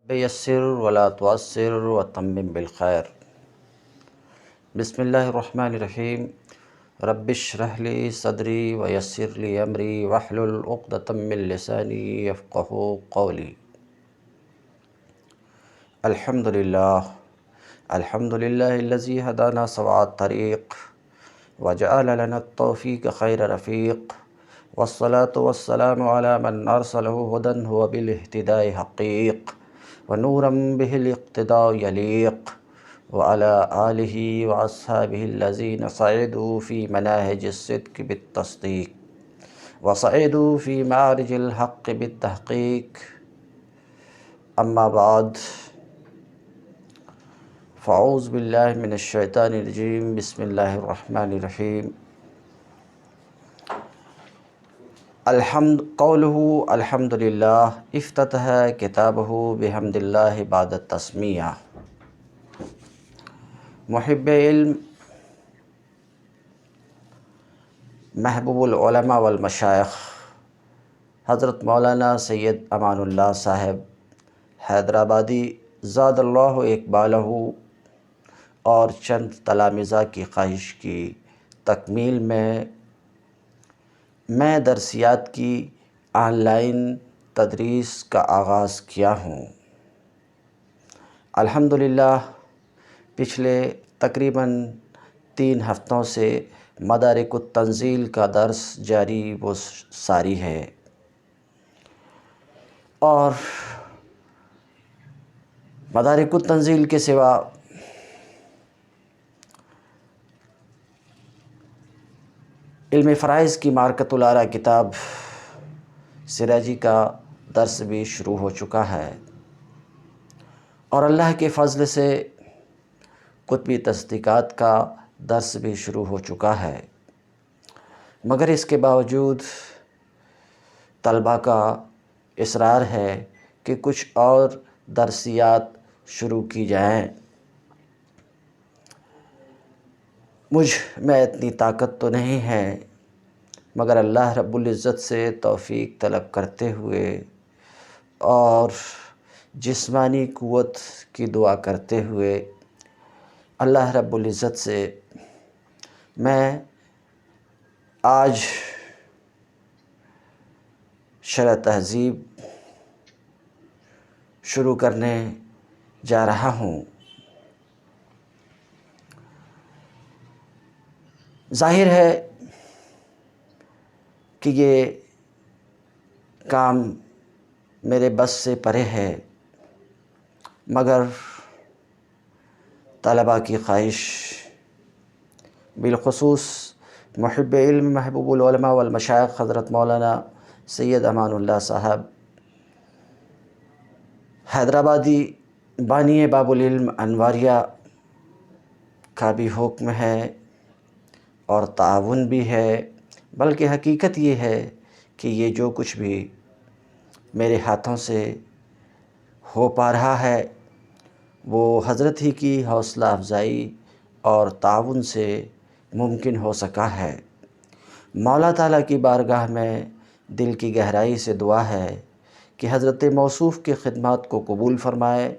یسر ولا تعسر وتمم بالخیر۔ بسم اللہ الرحمن الرحیم۔ رب اشرح لی صدری ویسر لی امری واحلل عقدۃ من لسانی یفقہوا قولی۔ الحمد للہ الذی ہدانا سواء الطریق وجعل لنا التوفیق خیر رفیق، والصلاة والسلام علی من ارسلہ ہدی هو بالاہتداء حقیق ونورا به الاقتداء یلیق، وعلى آلہ واصحابہ الذین صعدوا فی مناہج الصدق بالتصدیق وصعدوا فی معرج الحق بالتحقیق، اما بعد فاعوذ باللہ من الشیطان الرجیم، بسم اللہ الرحمن الرحیم۔ قولہ الحمد للہ افتتح کتابہ بحمد اللہ بعد التسمیہ۔ محب علم، محبوب العلماء والمشائخ حضرت مولانا سید امان اللہ صاحب حیدرآبادی زاد اللہ اقبالہ اور چند تلامذہ کی خواہش کی تکمیل میں درسیات کی آن لائن تدریس کا آغاز کیا ہوں۔ الحمدللہ پچھلے تقریباً 3 ہفتوں سے مدارک التنزیل کا درس جاری و ساری ہے، اور مدارک التنزیل کے سوا علم فرائض کی مارکۃ الآراء کتاب سراجی کا درس بھی شروع ہو چکا ہے، اور اللہ کے فضل سے قطبی تصدیقات کا درس بھی شروع ہو چکا ہے، مگر اس کے باوجود طلباء کا اصرار ہے کہ کچھ اور درسیات شروع کی جائیں۔ مجھ میں اتنی طاقت تو نہیں ہے، مگر اللہ رب العزت سے توفیق طلب کرتے ہوئے اور جسمانی قوت کی دعا کرتے ہوئے اللہ رب العزت سے میں آج شرح تہذیب شروع کرنے جا رہا ہوں۔ ظاہر ہے کہ یہ کام میرے بس سے پرے ہے، مگر طلباء کی خواہش، بالخصوص محب علم محبوب العلماء والمشائخ حضرت مولانا سید امان اللہ صاحب حیدرآبادی بانی باب العلم انواریہ کا بھی حکم ہے اور تعاون بھی ہے، بلکہ حقیقت یہ ہے کہ یہ جو کچھ بھی میرے ہاتھوں سے ہو پا رہا ہے وہ حضرت ہی کی حوصلہ افزائی اور تعاون سے ممکن ہو سکا ہے۔ مولا تعالیٰ کی بارگاہ میں دل کی گہرائی سے دعا ہے کہ حضرت موصوف کی خدمات کو قبول فرمائے،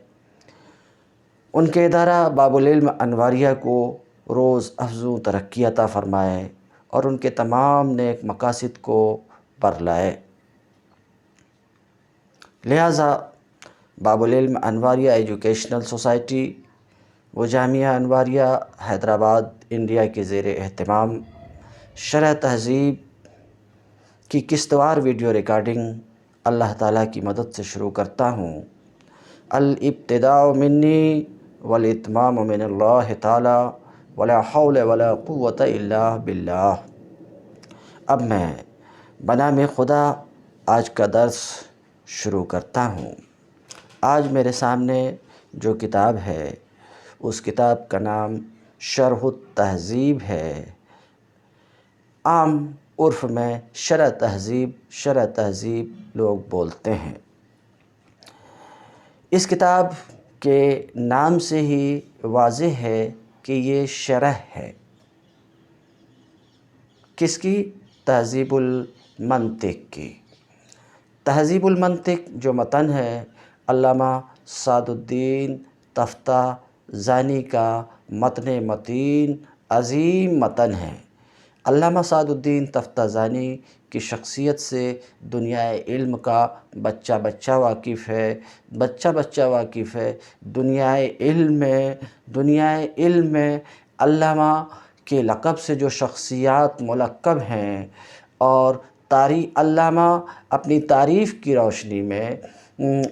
ان کے ادارہ باب العلم انواریہ کو روز افزوں ترقی عطا فرمائے اور ان کے تمام نیک مقاصد کو پر لائے۔ لہٰذا باب العلم انواریہ ایجوکیشنل سوسائٹی و جامعہ انواریہ حیدرآباد انڈیا کے زیر اہتمام شرح تہذیب کی قسط وار ویڈیو ریکارڈنگ اللہ تعالیٰ کی مدد سے شروع کرتا ہوں۔ الابتداء منی والاتمام من اللہ تعالیٰ ولا حول ولا قوة الا باللہ۔ اب میں بنام خدا آج کا درس شروع کرتا ہوں۔ آج میرے سامنے جو کتاب ہے اس کتاب کا نام شرح التہذیب ہے، عام عرف میں شرح تہذیب لوگ بولتے ہیں۔ اس کتاب کے نام سے ہی واضح ہے کہ یہ شرح ہے، کس کی؟ تہذیب المنطق کی۔ تہذیب المنطق جو متن ہے علامہ سعد الدین تفتازانی کا متن متین عظیم متن ہے۔ علامہ سعد الدین تفتازانی کی شخصیت سے دنیا علم کا بچہ بچہ واقف ہے، دنیا علم میں علامہ کے لقب سے جو شخصیات ملقب ہیں، اور علامہ اپنی تعریف کی روشنی میں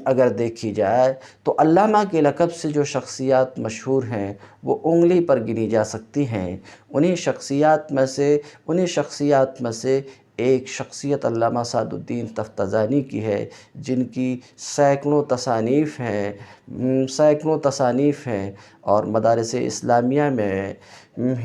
اگر دیکھی جائے تو علامہ کے لقب سے جو شخصیات مشہور ہیں وہ انگلی پر گنی جا سکتی ہیں۔ انہی شخصیات میں سے ایک شخصیت علامہ سعد الدین تفتازانی کی ہے، جن کی سینکڑوں تصانیف ہیں اور مدارس اسلامیہ میں،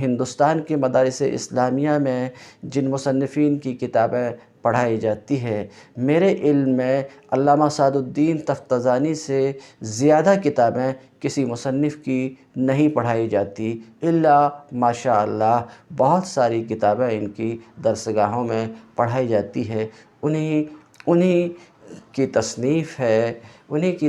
ہندوستان کے مدارس اسلامیہ میں جن مصنفین کی کتابیں پڑھائی جاتی ہے، میرے علم میں علامہ سعد الدین تفتازانی سے زیادہ کتابیں کسی مصنف کی نہیں پڑھائی جاتی، الا ماشاء اللہ بہت ساری کتابیں ان کی درسگاہوں میں پڑھائی جاتی ہے۔ انہی کی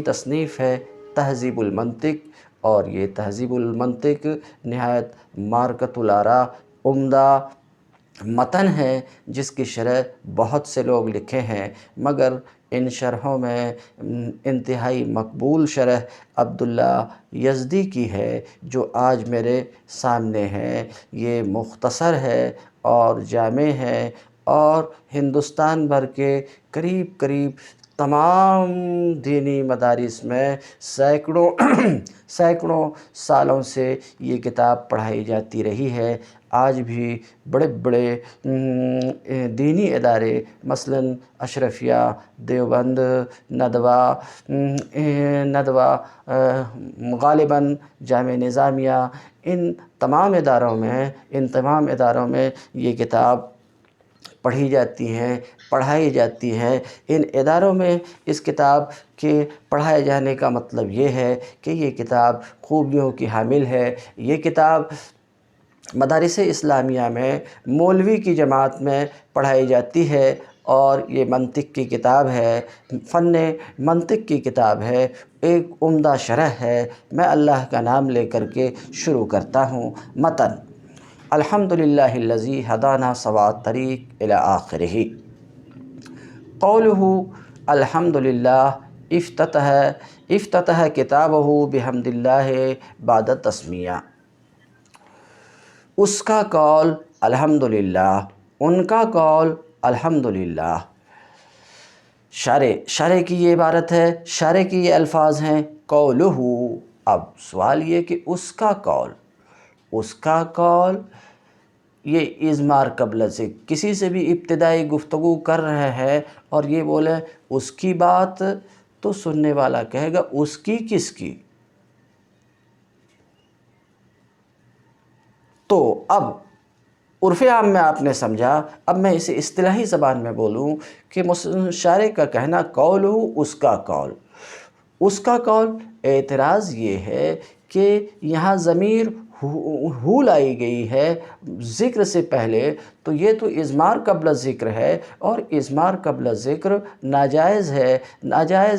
تصنیف ہے تہذیب المنطق، اور یہ تہذیب المنطق نہایت مارکۃ الآراء عمدہ متن ہے، جس کی شرح بہت سے لوگ لکھے ہیں، مگر ان شرحوں میں انتہائی مقبول شرح عبداللہ یزدی کی ہے، جو آج میرے سامنے ہے۔ یہ مختصر ہے اور جامع ہے، اور ہندوستان بھر کے قریب تمام دینی مدارس میں سینکڑوں سالوں سے یہ کتاب پڑھائی جاتی رہی ہے۔ آج بھی بڑے دینی ادارے، مثلا اشرفیہ، دیوبند، ندوہ، غالباً جامعہ نظامیہ، ان تمام اداروں میں یہ کتاب پڑھائی جاتی ہیں۔ ان اداروں میں اس کتاب کے پڑھائے جانے کا مطلب یہ ہے کہ یہ کتاب خوبیوں کی حامل ہے۔ یہ کتاب مدارس اسلامیہ میں مولوی کی جماعت میں پڑھائی جاتی ہے، اور یہ منطق کی کتاب ہے، فن منطق کی کتاب ہے، ایک عمدہ شرح ہے۔ میں اللہ کا نام لے کر کے شروع کرتا ہوں۔ متن: الحمدللہ الذی ہدانا سواء الطریق الی آخرہ۔ قولہ الحمدللہ افتتح کتابہ بحمد اللہ بعد تسمیہ۔ اس کا قول الحمدللہ، ان کا قول الحمدللہ۔ شارح کی یہ عبارت ہے، شارح کی یہ الفاظ ہیں قولہ۔ اب سوال یہ کہ اس کا قول، یہ اضمار قبل سے کسی سے بھی ابتدائی گفتگو کر رہے ہیں اور یہ بولے اس کی بات، تو سننے والا کہے گا اس کی کس کی؟ تو اب عرف عام میں آپ نے سمجھا، اب میں اسے اصطلاحی زبان میں بولوں کہ شارح کا کہنا قولہ، اس کا قول، اعتراض یہ ہے کہ یہاں ضمیر ہو لائی گئی ہے ذکر سے پہلے، تو یہ تو اضمار قبل ذکر ہے، اور اضمار قبل ذکر ناجائز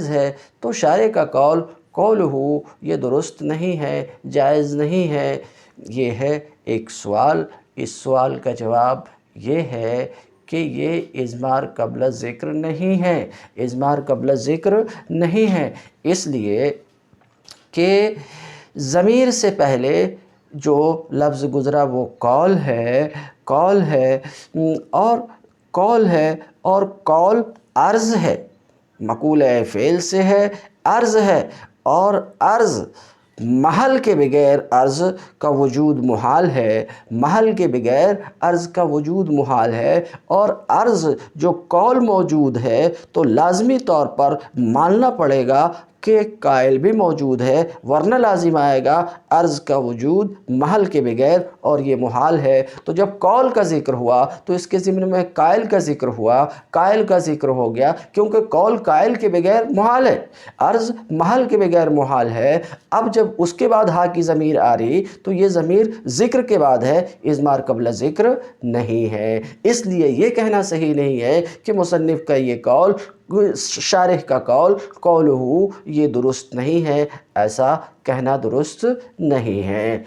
ہے، تو شارح کا قول قولہ یہ درست نہیں ہے، جائز نہیں ہے۔ یہ ہے ایک سوال۔ اس سوال کا جواب یہ ہے کہ یہ اضمار قبل ذکر نہیں ہے، اس لیے کہ ضمیر سے پہلے جو لفظ گزرا وہ قول ہے، اور قول عرض ہے، مقولہ فعل سے ہے، عرض ہے، اور عرض محل کے بغیر عرض کا وجود محال ہے، اور عرض جو قول موجود ہے تو لازمی طور پر ماننا پڑے گا کہ قائل بھی موجود ہے، ورنہ لازم آئے گا عرض کا وجود محل کے بغیر، اور یہ محال ہے۔ تو جب قول کا ذکر ہوا تو اس کے ضمن میں قائل کا ذکر ہو گیا، کیونکہ قول قائل کے بغیر محال ہے، عرض محل کے بغیر محال ہے۔ اب جب اس کے بعد ہا کی ضمیر آ رہی تو یہ ضمیر ذکر کے بعد ہے، اضمار قبل ذکر نہیں ہے، اس لیے یہ کہنا صحیح نہیں ہے کہ مصنف کا یہ قول شارح کا قولہ یہ درست نہیں ہے، ایسا کہنا درست نہیں ہے۔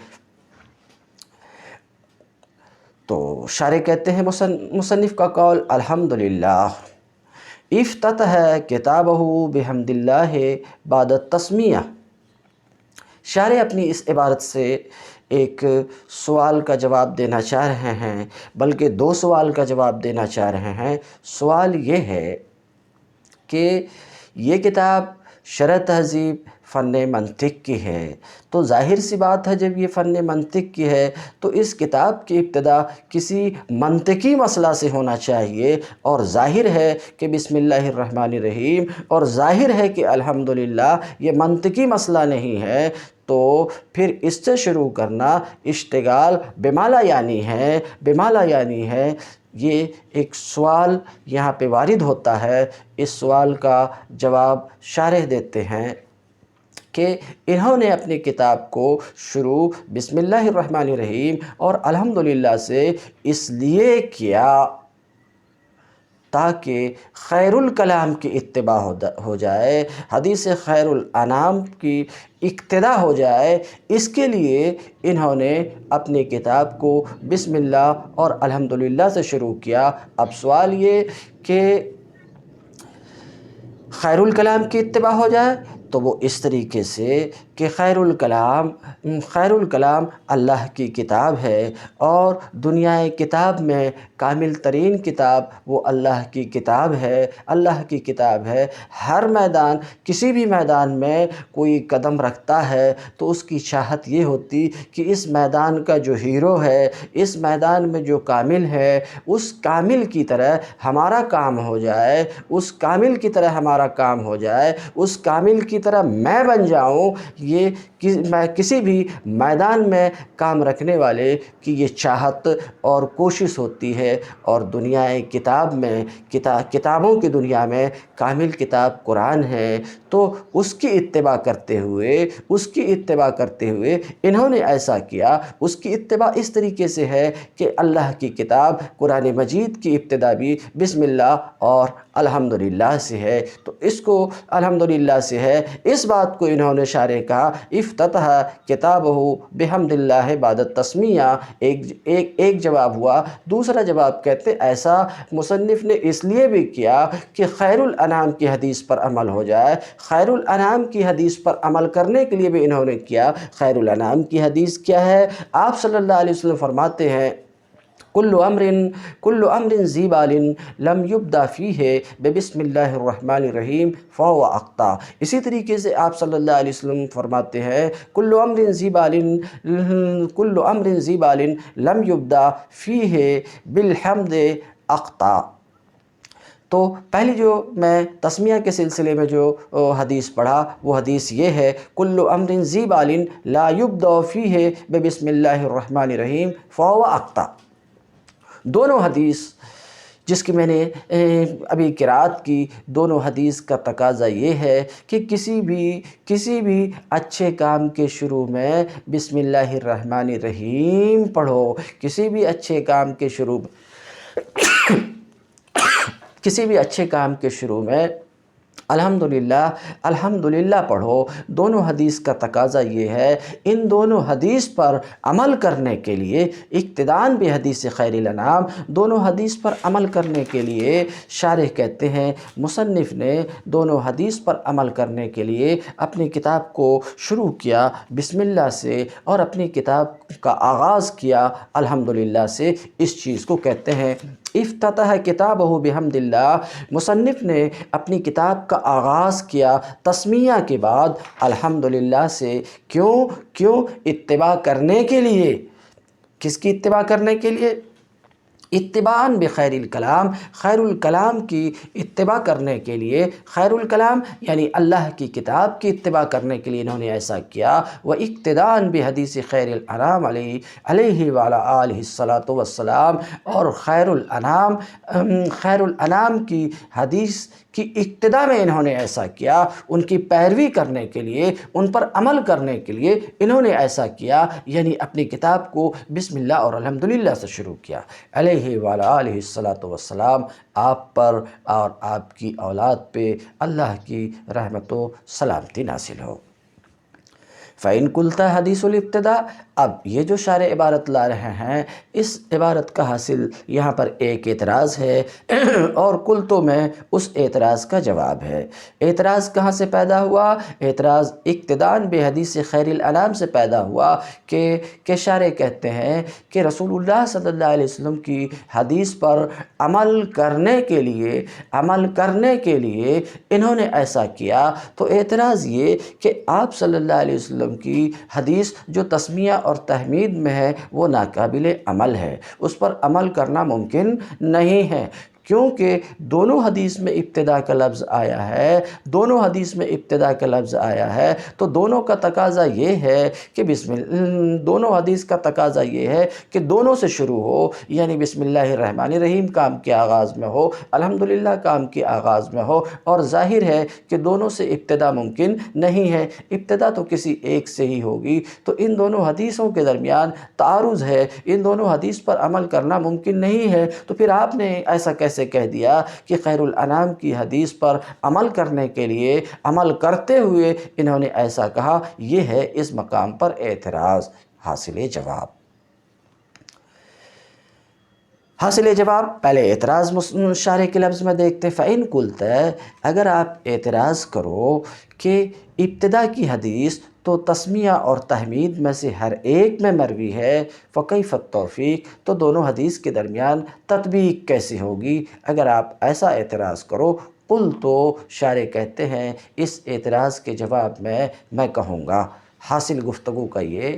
تو شارح کہتے ہیں مصنف کا قول الحمدللہ افتتح کتابہ بحمد اللہ بعد التسمیہ۔ شارح اپنی اس عبارت سے ایک سوال کا جواب دینا چاہ رہے ہیں، بلکہ دو سوال کا جواب دینا چاہ رہے ہیں۔ سوال یہ ہے کہ یہ کتاب شرح تہذیب فن منطق کی ہے، تو ظاہر سی بات ہے جب یہ فن منطق کی ہے تو اس کتاب کی ابتدا کسی منطقی مسئلہ سے ہونا چاہیے، اور ظاہر ہے کہ بسم اللہ الرحمن الرحیم اور ظاہر ہے کہ الحمدللہ یہ منطقی مسئلہ نہیں ہے، تو پھر اس سے شروع کرنا اشتغال بما لا یعنی ہے۔ یہ ایک سوال یہاں پہ وارد ہوتا ہے، اس سوال کا جواب شارح دیتے ہیں کہ انہوں نے اپنی کتاب کو شروع بسم اللہ الرحمن الرحیم اور الحمدللہ سے اس لیے کیا تاکہ خیر الکلام کی اتباع ہو جائے، حدیث خیر الانام کی اقتداء ہو جائے، اس کے لیے انہوں نے اپنی کتاب کو بسم اللہ اور الحمدللہ سے شروع کیا۔ اب سوال یہ کہ خیر الکلام کی اتباع ہو جائے تو وہ اس طریقے سے کہ خیر الکلام اللہ کی کتاب ہے، اور دنیا کتاب میں کامل ترین کتاب وہ اللہ کی کتاب ہے۔ ہر میدان، کسی بھی میدان میں کوئی قدم رکھتا ہے تو اس کی چاہت یہ ہوتی کہ اس میدان کا جو ہیرو ہے، اس میدان میں جو کامل ہے، اس کامل کی طرح ہمارا کام ہو جائے، اس کامل کی طرح ہمارا کام ہو جائے، اس کامل کی طرح میں بن جاؤں۔ یہ کسی بھی میدان میں کام رکھنے والے کی یہ چاہت اور کوشش ہوتی ہے، اور دنیا کتاب میں کتابوں کی دنیا میں کامل کتاب قرآن ہے، تو اس کی اتباع کرتے ہوئے انہوں نے ایسا کیا۔ اس کی اتباع اس طریقے سے ہے کہ اللہ کی کتاب قرآن مجید کی ابتدا بھی بسم اللہ اور الحمدللہ سے ہے، تو اس کو الحمدللہ سے ہے۔ اس بات کو انہوں نے شارح کہا افتتح کتابہ بحمد اللہ بعد التسمیہ، ایک جواب ہوا۔ دوسرا جواب کہتے ایسا مصنف نے اس لیے بھی کیا کہ خیر الانام کی حدیث پر عمل ہو جائے۔ خیر الانام کی حدیث پر عمل کرنے کے لیے بھی انہوں نے کیا۔ خیر الانام کی حدیث کیا ہے؟ آپ صلی اللہ علیہ وسلم فرماتے ہیں کل امر ذی بال لم یبدا فیہ بسم اللہ الرحمن الرحیم فہو اخطا۔ اسی طریقے سے آپ صلی اللہ علیہ وسلم فرماتے ہیں کل امر ذی بال لم یبدا فیہ بالحمد اخطا۔ تو پہلی جو میں تسمیہ کے سلسلے میں جو حدیث پڑھا وہ حدیث یہ ہے کل امر ذی بال لا یبدا فیہ بسم اللہ الرحمن الرحیم فہو اخطا۔ دونوں حدیث جس کی میں نے ابھی قرات کی، دونوں حدیث کا تقاضا یہ ہے کہ کسی بھی اچھے کام کے شروع میں بسم اللہ الرحمن الرحیم پڑھو، کسی بھی اچھے کام کے شروع میں الحمدللہ پڑھو۔ دونوں حدیث کا تقاضا یہ ہے۔ ان دونوں حدیث پر عمل کرنے کے لیے اقتداءً بحدیث خیر الانام، دونوں حدیث پر عمل کرنے کے لیے شارح کہتے ہیں مصنف نے دونوں حدیث پر عمل کرنے کے لیے اپنی کتاب کو شروع کیا بسم اللہ سے، اور اپنی کتاب کا آغاز کیا الحمدللہ سے۔ اس چیز کو کہتے ہیں افتتح کتابہ بحمد اللہ۔ مصنف نے اپنی کتاب کا آغاز کیا تسمیہ کے بعد الحمدللہ سے۔ کیوں؟ اتباع کرنے کے لیے۔ کس کی اتباع کرنے کے لیے؟ اتباعاً بخیر الکلام، خیر الکلام کی اتباع کرنے کے لیے۔ خیر الکلام یعنی اللہ کی کتاب کی اتباع کرنے کے لیے انہوں نے ایسا کیا۔ وَاقْتِدَاءً بِحَدِيثِ خیر الانام علیہ وعلی آلہ الصلاۃ والسلام، اور خیر الانام کی حدیث کی ابتدا میں انہوں نے ایسا کیا، ان کی پیروی کرنے کے لیے، ان پر عمل کرنے کے لیے انہوں نے ایسا کیا، یعنی اپنی کتاب کو بسم اللہ اور الحمدللہ سے شروع کیا۔ علیہ وعلیٰ علیہ الصلاۃ والسلام، آپ پر اور آپ کی اولاد پہ اللہ کی رحمت و سلامتی نازل ہو۔ فَإِن قُلْتَ حدیث الابتدا، اب یہ جو شارح عبارت لا رہے ہیں، اس عبارت کا حاصل یہاں پر ایک اعتراض ہے اور قلتوں میں اس اعتراض کا جواب ہے۔ اعتراض کہاں سے پیدا ہوا؟ اعتراض اقتداءً بحدیث خیر الانام سے پیدا ہوا کہ شارح کہتے ہیں کہ رسول اللہ صلی اللہ علیہ وسلم کی حدیث پر عمل کرنے کے لیے انہوں نے ایسا کیا۔ تو اعتراض یہ کہ آپ صلی اللہ علیہ وسلم کی حدیث جو تسمیہ اور تحمید میں ہے وہ ناقابل عمل ہے، اس پر عمل کرنا ممکن نہیں ہے، کیونکہ دونوں حدیث میں ابتدا کا لفظ آیا ہے، تو دونوں کا تقاضا یہ ہے کہ دونوں حدیث کا تقاضا یہ ہے کہ دونوں سے شروع ہو، یعنی بسم اللہ الرحمن الرحیم کام کے آغاز میں ہو، الحمدللہ کام کے آغاز میں ہو، اور ظاہر ہے کہ دونوں سے ابتدا ممکن نہیں ہے، ابتدا تو کسی ایک سے ہی ہوگی، تو ان دونوں حدیثوں کے درمیان تعارض ہے، ان دونوں حدیث پر عمل کرنا ممکن نہیں ہے۔ تو پھر آپ نے ایسا کیسے کہہ دیا کہ خیر الانام کی حدیث پر عمل کرنے کے لیے عمل کرتے ہوئے انہوں نے ایسا کہا؟ یہ ہے اس مقام پر اعتراض۔ حاصل جواب پہلے اعتراض شارح کے لفظ میں دیکھتے ہیں۔ فَإِن قُلْتَ، اگر آپ اعتراض کرو کہ ابتدا کی حدیث تو تسمیہ اور تحمید میں سے ہر ایک میں مروی ہے، فَكَيْفَ التَّوْفِيقُ، تو دونوں حدیث کے درمیان تطبیق کیسے ہوگی؟ اگر آپ ایسا اعتراض کرو، تو شارح کہتے ہیں اس اعتراض کے جواب میں کہوں گا، حاصل گفتگو کا یہ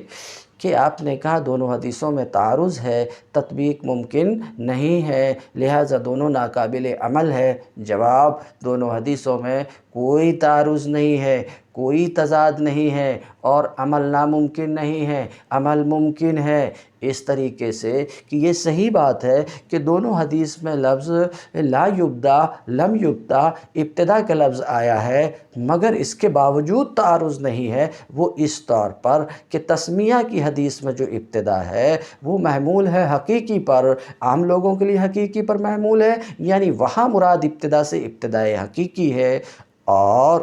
کہ آپ نے کہا دونوں حدیثوں میں تعارض ہے، تطبیق ممکن نہیں ہے، لہٰذا دونوں ناقابل عمل ہے۔ جواب، دونوں حدیثوں میں کوئی تعارض نہیں ہے، کوئی تضاد نہیں ہے، اور عمل ناممکن نہیں ہے، عمل ممکن ہے، اس طریقے سے کہ یہ صحیح بات ہے کہ دونوں حدیث میں لفظ لا یبدا، لم یبدا، ابتدا کا لفظ آیا ہے، مگر اس کے باوجود تعارض نہیں ہے۔ وہ اس طور پر کہ تسمیہ کی حدیث میں جو ابتدا ہے وہ محمول ہے حقیقی پر، عام لوگوں کے لیے حقیقی پر محمول ہے، یعنی وہاں مراد ابتدا سے ابتدائے حقیقی ہے، اور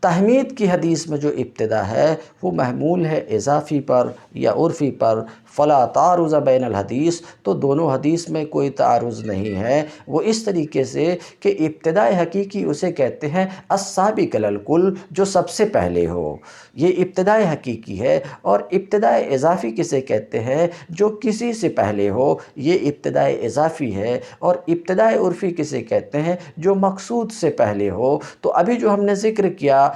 تحمید کی حدیث میں جو ابتدا ہے وہ محمول ہے اضافی پر یا عرفی پر۔ فلا تعارض بین الحدیث، تو دونوں حدیث میں کوئی تعارض نہیں ہے، وہ اس طریقے سے کہ ابتدائے حقیقی اسے کہتے ہیں السابق علی الکل، جو سب سے پہلے ہو، یہ ابتدائے حقیقی ہے، اور ابتدائے اضافی کسے کہتے ہیں؟ جو کسی سے پہلے ہو، یہ ابتدائے اضافی ہے، اور ابتدائے عرفی کسے کہتے ہیں؟ جو مقصود سے پہلے ہو۔ تو ابھی جو ہم نے ذکر کیا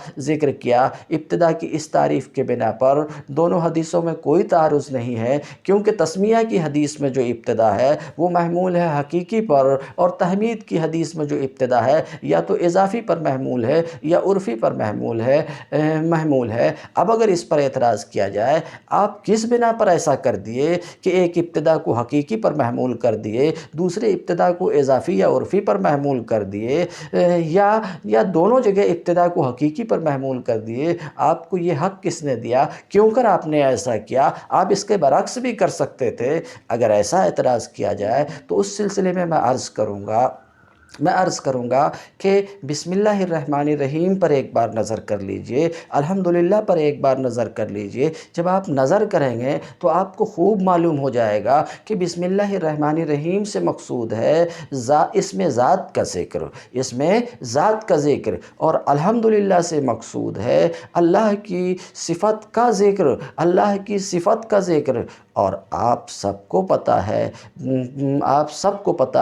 ابتدا کی اس تعریف کے بنا پر دونوں حدیثوں میں کوئی تعارض نہیں ہے، کیونکہ تسمیہ کی حدیث میں جو ابتدا ہے وہ محمول ہے حقیقی پر، اور تحمید کی حدیث میں جو ابتدا ہے یا تو اضافی پر محمول ہے یا عرفی پر محمول ہے۔ اب اگر اس پر اعتراض کیا جائے، آپ کس بنا پر ایسا کر دیے کہ ایک ابتدا کو حقیقی پر محمول کر دیے، دوسرے ابتدا کو اضافی یا عرفی پر محمول کر دیے، یا دونوں جگہ ابتدا کو حقیقی پر محمول کر دیے؟ آپ کو یہ حق کس نے دیا؟ کیوں کر آپ نے ایسا کیا؟ آپ اس کے برعکس بھی کر سکتے تھے۔ اگر ایسا اعتراض کیا جائے تو اس سلسلے میں میں عرض کروں گا کہ بسم اللہ الرحمن الرحیم پر ایک بار نظر کر لیجئے، الحمدللہ پر ایک بار نظر کر لیجئے۔ جب آپ نظر کریں گے تو آپ کو خوب معلوم ہو جائے گا کہ بسم اللہ الرحمن الرحیم سے مقصود ہے اس میں ذات کا ذکر، اور الحمدللہ سے مقصود ہے اللہ کی صفت کا ذکر، اور آپ سب کو پتہ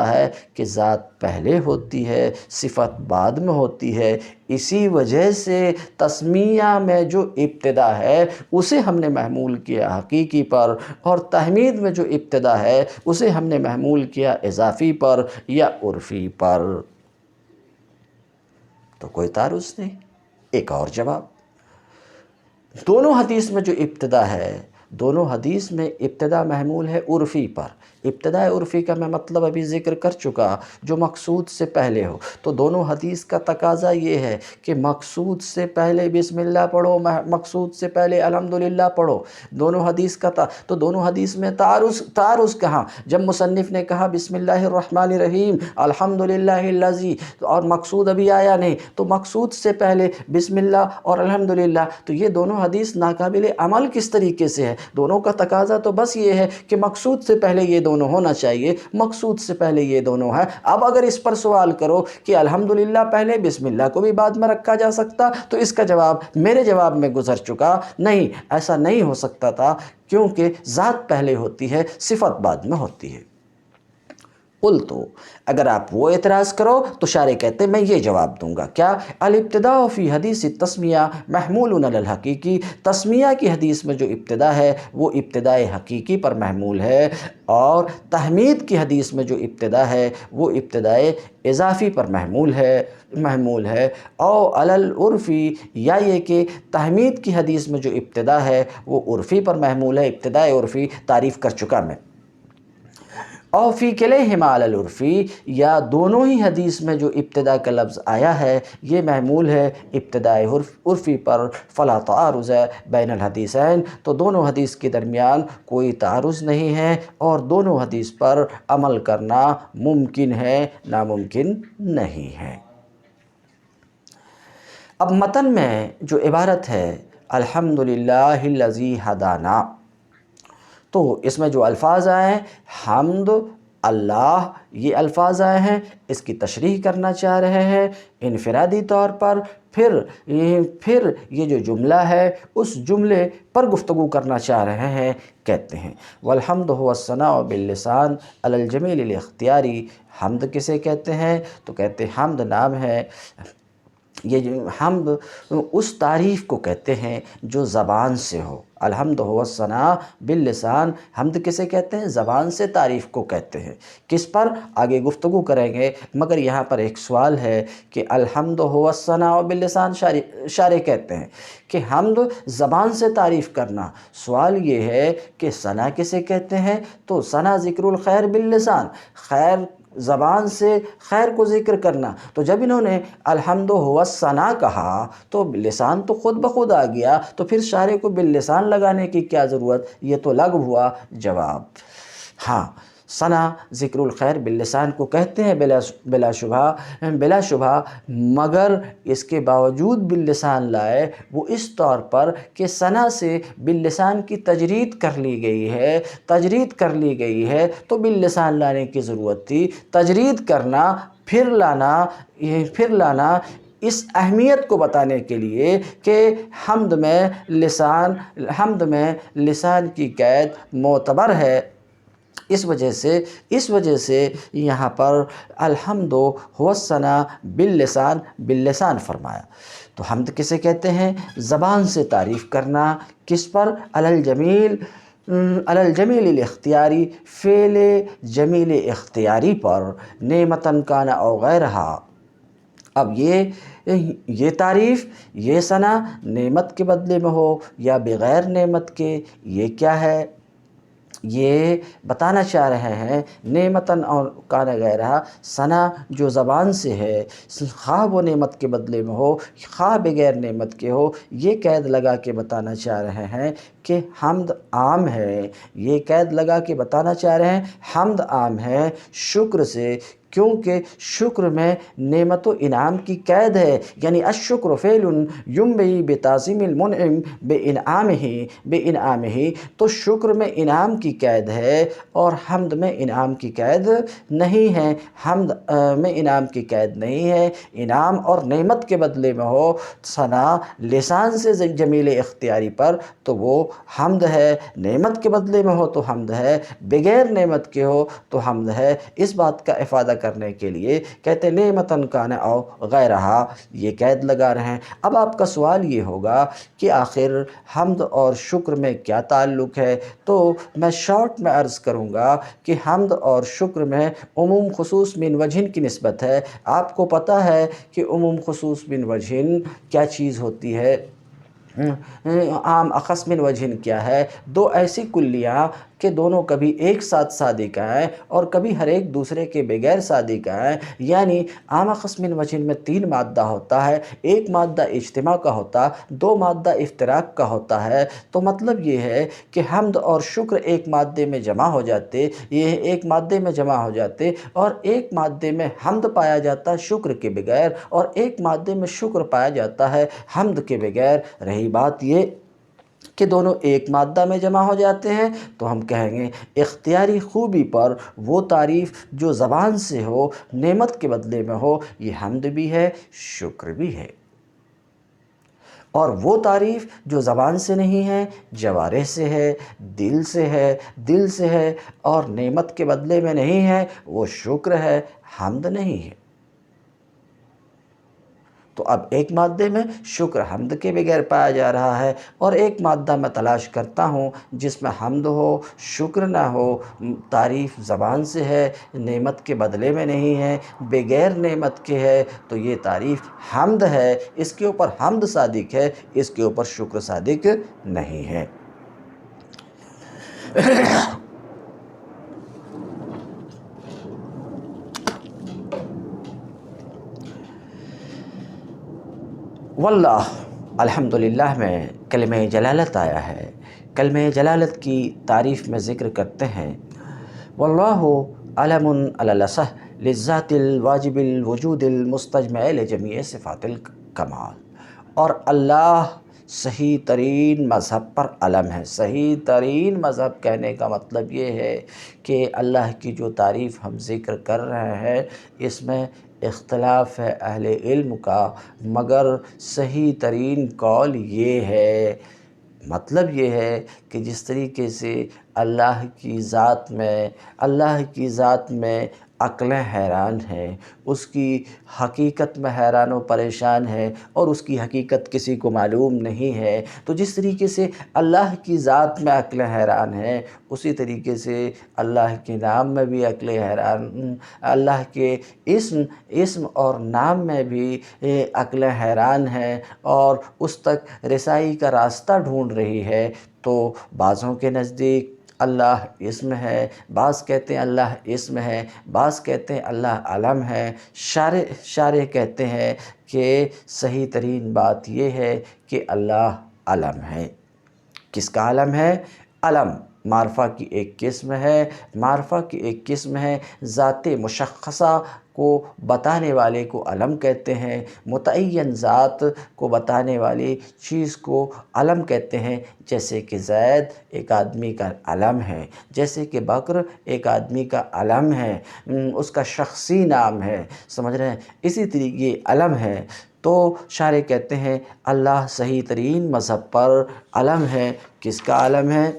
ہے کہ ذات پہلے ہوتی ہے، صفت بعد میں ہوتی ہے۔ اسی وجہ سے تسمیہ میں جو ابتدا ہے اسے ہم نے محمول کیا حقیقی پر، اور تحمید میں جو ابتدا ہے اسے ہم نے محمول کیا اضافی پر یا عرفی پر۔ تو کوئی تعارض نہیں۔ ایک اور جواب، دونوں حدیث میں جو ابتدا ہے دونوں حدیث میں ابتدا محمول ہے عرفی پر۔ ابتدا عرفی کا میں مطلب ابھی ذکر کر چکا، جو مقصود سے پہلے ہو۔ تو دونوں حدیث کا تقاضا یہ ہے کہ مقصود سے پہلے بسم اللہ پڑھو، مقصود سے پہلے الحمدللہ پڑھو۔ دونوں حدیث کا تو دونوں حدیث میں تعارض کہاں؟ جب مصنف نے کہا بسم اللہ الرحمن الرحیم الحمدللہ الذی، اور مقصود ابھی آیا نہیں، تو مقصود سے پہلے بسم اللہ اور الحمدللہ، تو یہ دونوں حدیث ناقابل عمل کس طریقے سے ہے؟ دونوں کا تقاضا تو بس یہ ہے کہ مقصود سے پہلے یہ دونوں ہونا چاہیے، مقصود سے پہلے یہ دونوں ہے۔ اب اگر اس پر سوال کرو کہ الحمدللہ پہلے بسم اللہ کو بھی بعد میں رکھا جا سکتا، تو اس کا جواب میرے جواب میں گزر چکا، نہیں، ایسا نہیں ہو سکتا تھا، کیونکہ ذات پہلے ہوتی ہے، صفت بعد میں ہوتی ہے۔ قلتو، اگر آپ وہ اعتراض کرو تو شارح کہتے ہیں میں یہ جواب دوں گا، کیا؟ الابتداء فی حدیث التسمیہ محمول علی الحقیقی، تسمیہ کی حدیث میں جو ابتدا ہے وہ ابتداء حقیقی پر محمول ہے، اور تحمید کی حدیث میں جو ابتدا ہے وہ ابتداء اضافی پر محمول ہے، او علی العرفی، یا یہ کہ تحمید کی حدیث میں جو ابتدا ہے وہ عرفی پر محمول ہے، ابتداء عرفی تعریف کر چکا میں۔ او فی کلیہما علی العرفی، یا دونوں ہی حدیث میں جو ابتدا کا لفظ آیا ہے یہ محمول ہے ابتداء عرفی پر، فلا تعارض بین الحدیثین، تو دونوں حدیث کے درمیان کوئی تعارض نہیں ہے، اور دونوں حدیث پر عمل کرنا ممکن ہے، ناممکن نہیں ہے۔ اب متن میں جو عبارت ہے الحمدللہ الذی ہدانا، تو اس میں جو الفاظ آئے ہیں حمد، اللہ، یہ الفاظ آئے ہیں، اس کی تشریح کرنا چاہ رہے ہیں انفرادی طور پر، پھر یہ جو جملہ ہے اس جملے پر گفتگو کرنا چاہ رہے ہیں، کہتے ہیں والحمد هو الثناء باللسان علی الجمیل الاختیاری، حمد کسے کہتے ہیں؟ تو کہتے ہیں حمد نام ہے، یہ جو حمد اس تعریف کو کہتے ہیں جو زبان سے ہو، الحمد هو الثناء باللسان، حمد کسے کہتے ہیں؟ زبان سے تعریف کو کہتے ہیں، کس پر؟ آگے گفتگو کریں گے، مگر یہاں پر ایک سوال ہے کہ الحمد هو الثناء باللسان، شارح کہتے ہیں کہ حمد زبان سے تعریف کرنا، سوال یہ ہے کہ ثنا کسے کہتے ہیں؟ تو ثنا ذکر الخیر باللسان، خیر زبان سے خیر کو ذکر کرنا، تو جب انہوں نے الحمد هو الثناء کہا تو لسان تو خود بخود آ گیا، تو پھر شارح کو باللسان لگانے کی کیا ضرورت؟ یہ تو لغو ہوا۔ جواب، ہاں، ثنا ذکر الخیر باللسان کو کہتے ہیں بلا شبہ، مگر اس کے باوجود باللسان لائے وہ اس طور پر کہ ثنا سے باللسان کی تجرید کر لی گئی ہے، تو باللسان لانے کی ضرورت تھی۔ تجرید کرنا، پھر لانا اس اہمیت کو بتانے کے لیے کہ حمد میں لسان کی قید معتبر ہے، اس وجہ سے یہاں پر الحمد هو الثناء باللسان فرمایا۔ تو حمد کسے کہتے ہیں؟ زبان سے تعریف کرنا، کس پر؟ علی الجمیل الاختیاری، فعل جمیل اختیاری پر، نعمتاً کان او غیرہا۔ اب یہ تعریف، یہ ثنا نعمت کے بدلے میں ہو یا بغیر نعمت کے، یہ کیا ہے؟ یہ بتانا چاہ رہے ہیں نعمتاً اور کان غیرہا، ثنا جو زبان سے ہے، خواہ وہ نعمت کے بدلے میں ہو خواہ بغیر نعمت کے ہو، یہ قید لگا کے بتانا چاہ رہے ہیں کہ حمد عام ہے، یہ قید لگا کے بتانا چاہ رہے ہیں حمد عام ہے شکر سے، کیونکہ شکر میں نعمت و انعام کی قید ہے، یعنی الشکر فعل ینبغی بتعظیم المنعم بانعامہ، تو شکر میں انعام کی قید ہے اور حمد میں انعام کی قید نہیں ہے، حمد میں انعام کی قید نہیں ہے، انعام اور نعمت کے بدلے میں ہو ثنا لسان سے جمیل اختیاری پر تو وہ حمد ہے، نعمت کے بدلے میں ہو تو حمد ہے، بغیر نعمت کے ہو تو حمد ہے۔ اس بات کا افادہ کرنے کے لیے کہتے ہیں نعمتاً کان او غیرہا، یہ قید لگا رہے ہیں۔ اب آپ کا سوال یہ ہوگا کہ آخر حمد اور شکر میں کیا تعلق ہے؟ تو میں شارٹ میں عرض کروں گا کہ حمد اور شکر میں عموم خصوص من وجہن کی نسبت ہے۔ آپ کو پتہ ہے کہ عموم خصوص من وجہن کیا چیز ہوتی ہے؟ عام اخص من وجہن کیا ہے؟ دو ایسی کلیاں کہ دونوں کبھی ایک ساتھ صادق ہیں اور کبھی ہر ایک دوسرے کے بغیر صادق ہیں، یعنی عام اخص من وجہن میں 3 مادہ ہوتا ہے، ایک مادہ اجتماع کا ہوتا، 2 مادہ افتراق کا ہوتا ہے۔ تو مطلب یہ ہے کہ حمد اور شکر ایک مادے میں جمع ہو جاتے، یہ ایک مادے میں جمع ہو جاتے، اور ایک مادے میں حمد پایا جاتا شکر کے بغیر، اور ایک مادے میں شکر پایا جاتا ہے حمد کے بغیر۔ رہی بات یہ کہ دونوں ایک مادہ میں جمع ہو جاتے ہیں، تو ہم کہیں گے اختیاری خوبی پر وہ تعریف جو زبان سے ہو، نعمت کے بدلے میں ہو، یہ حمد بھی ہے، شکر بھی ہے۔ اور وہ تعریف جو زبان سے نہیں ہے، جوارح سے ہے، دل سے ہے اور نعمت کے بدلے میں نہیں ہے، وہ شکر ہے، حمد نہیں ہے۔ تو اب ایک مادے میں شکر حمد کے بغیر پایا جا رہا ہے، اور ایک مادہ میں تلاش کرتا ہوں جس میں حمد ہو، شکر نہ ہو، تعریف زبان سے ہے، نعمت کے بدلے میں نہیں ہے، بغیر نعمت کے ہے، تو یہ تعریف حمد ہے، اس کے اوپر حمد صادق ہے، اس کے اوپر شکر صادق نہیں ہے۔ واللہ الحمدللہ میں کلمہ جلالت آیا ہے۔ کلمہ جلالت کی تعریف میں ذکر کرتے ہیں، واللہ علم علی الصح للذات الواجب الوجود المستجمع لجمیع صفات الکمال، اور اللہ صحیح ترین مذہب پر علم ہے۔ صحیح ترین مذہب کہنے کا مطلب یہ ہے کہ اللہ کی جو تعریف ہم ذکر کر رہے ہیں اس میں اختلاف ہے اہل علم کا، مگر صحیح ترین قول یہ ہے، مطلب یہ ہے کہ جس طریقے سے اللہ کی ذات میں عقلیں حیران ہیں، اس کی حقیقت میں حیران و پریشان ہے، اور اس کی حقیقت کسی کو معلوم نہیں ہے، تو جس طریقے سے اللہ کی ذات میں عقلیں حیران ہیں، اسی طریقے سے اللہ کے نام میں بھی عقلیں حیران، اللہ کے اسم اور نام میں بھی عقلیں حیران ہیں، اور اس تک رسائی کا راستہ ڈھونڈ رہی ہے۔ تو بعضوں کے نزدیک اللہ اسم ہے، بعض کہتے ہیں اللہ اسم ہے، بعض کہتے ہیں اللہ علم ہے۔ شارح کہتے ہیں کہ صحیح ترین بات یہ ہے کہ اللہ علم ہے۔ کس کا علم ہے؟ علم معرفہ کی ایک قسم ہے، معرفہ کی ایک قسم ہے، ذات مشخصہ کو بتانے والے کو علم کہتے ہیں، متعین ذات کو بتانے والی چیز کو علم کہتے ہیں، جیسے کہ زید ایک آدمی کا علم ہے، جیسے کہ بکر ایک آدمی کا علم ہے، اس کا شخصی نام ہے، سمجھ رہے ہیں؟ اسی طریقے یہ علم ہے۔ تو شارح کہتے ہیں اللہ صحیح ترین مذہب پر علم ہے۔ کس کا علم ہے؟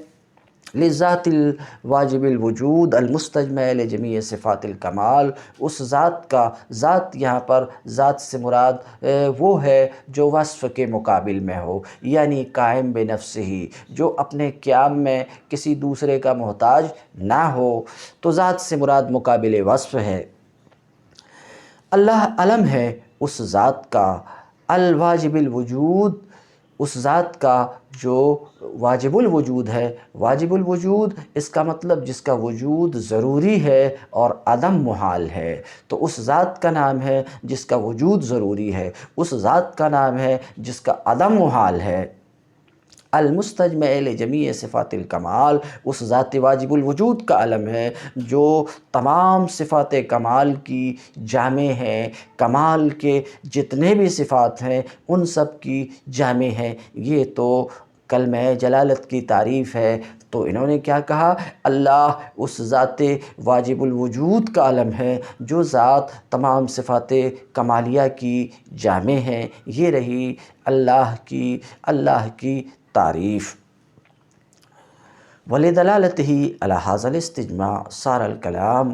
للذات الواجب الوجود المستجمع لجمیع صفات الکمال، اس ذات کا، ذات یہاں پر ذات سے مراد وہ ہے جو وصف کے مقابل میں ہو، یعنی قائم بنفسہ ہی، جو اپنے قیام میں کسی دوسرے کا محتاج نہ ہو، تو ذات سے مراد مقابل وصف ہے۔ اللہ علم ہے اس ذات کا الواجب الوجود، اس ذات کا جو واجب الوجود ہے۔ واجب الوجود اس کا مطلب جس کا وجود ضروری ہے اور عدم محال ہے، تو اس ذات کا نام ہے جس کا وجود ضروری ہے، اس ذات کا نام ہے جس کا عدم محال ہے۔ المستجمع لجمیع صفات الکمال، اس ذات واجب الوجود کا علم ہے جو تمام صفات کمال کی جامع ہے، کمال کے جتنے بھی صفات ہیں ان سب کی جامع ہے۔ یہ تو کلمہ جلالت کی تعریف ہے۔ تو انہوں نے کیا کہا؟ اللہ اس ذات واجب الوجود کا علم ہے جو ذات تمام صفات کمالیہ کی جامع ہے۔ یہ رہی اللہ کی تعریف۔ وَلِدَلَالَتِهِ عَلَى هَذَا الِاسْتِجْمَاعِ صَارَ الْكَلَامُ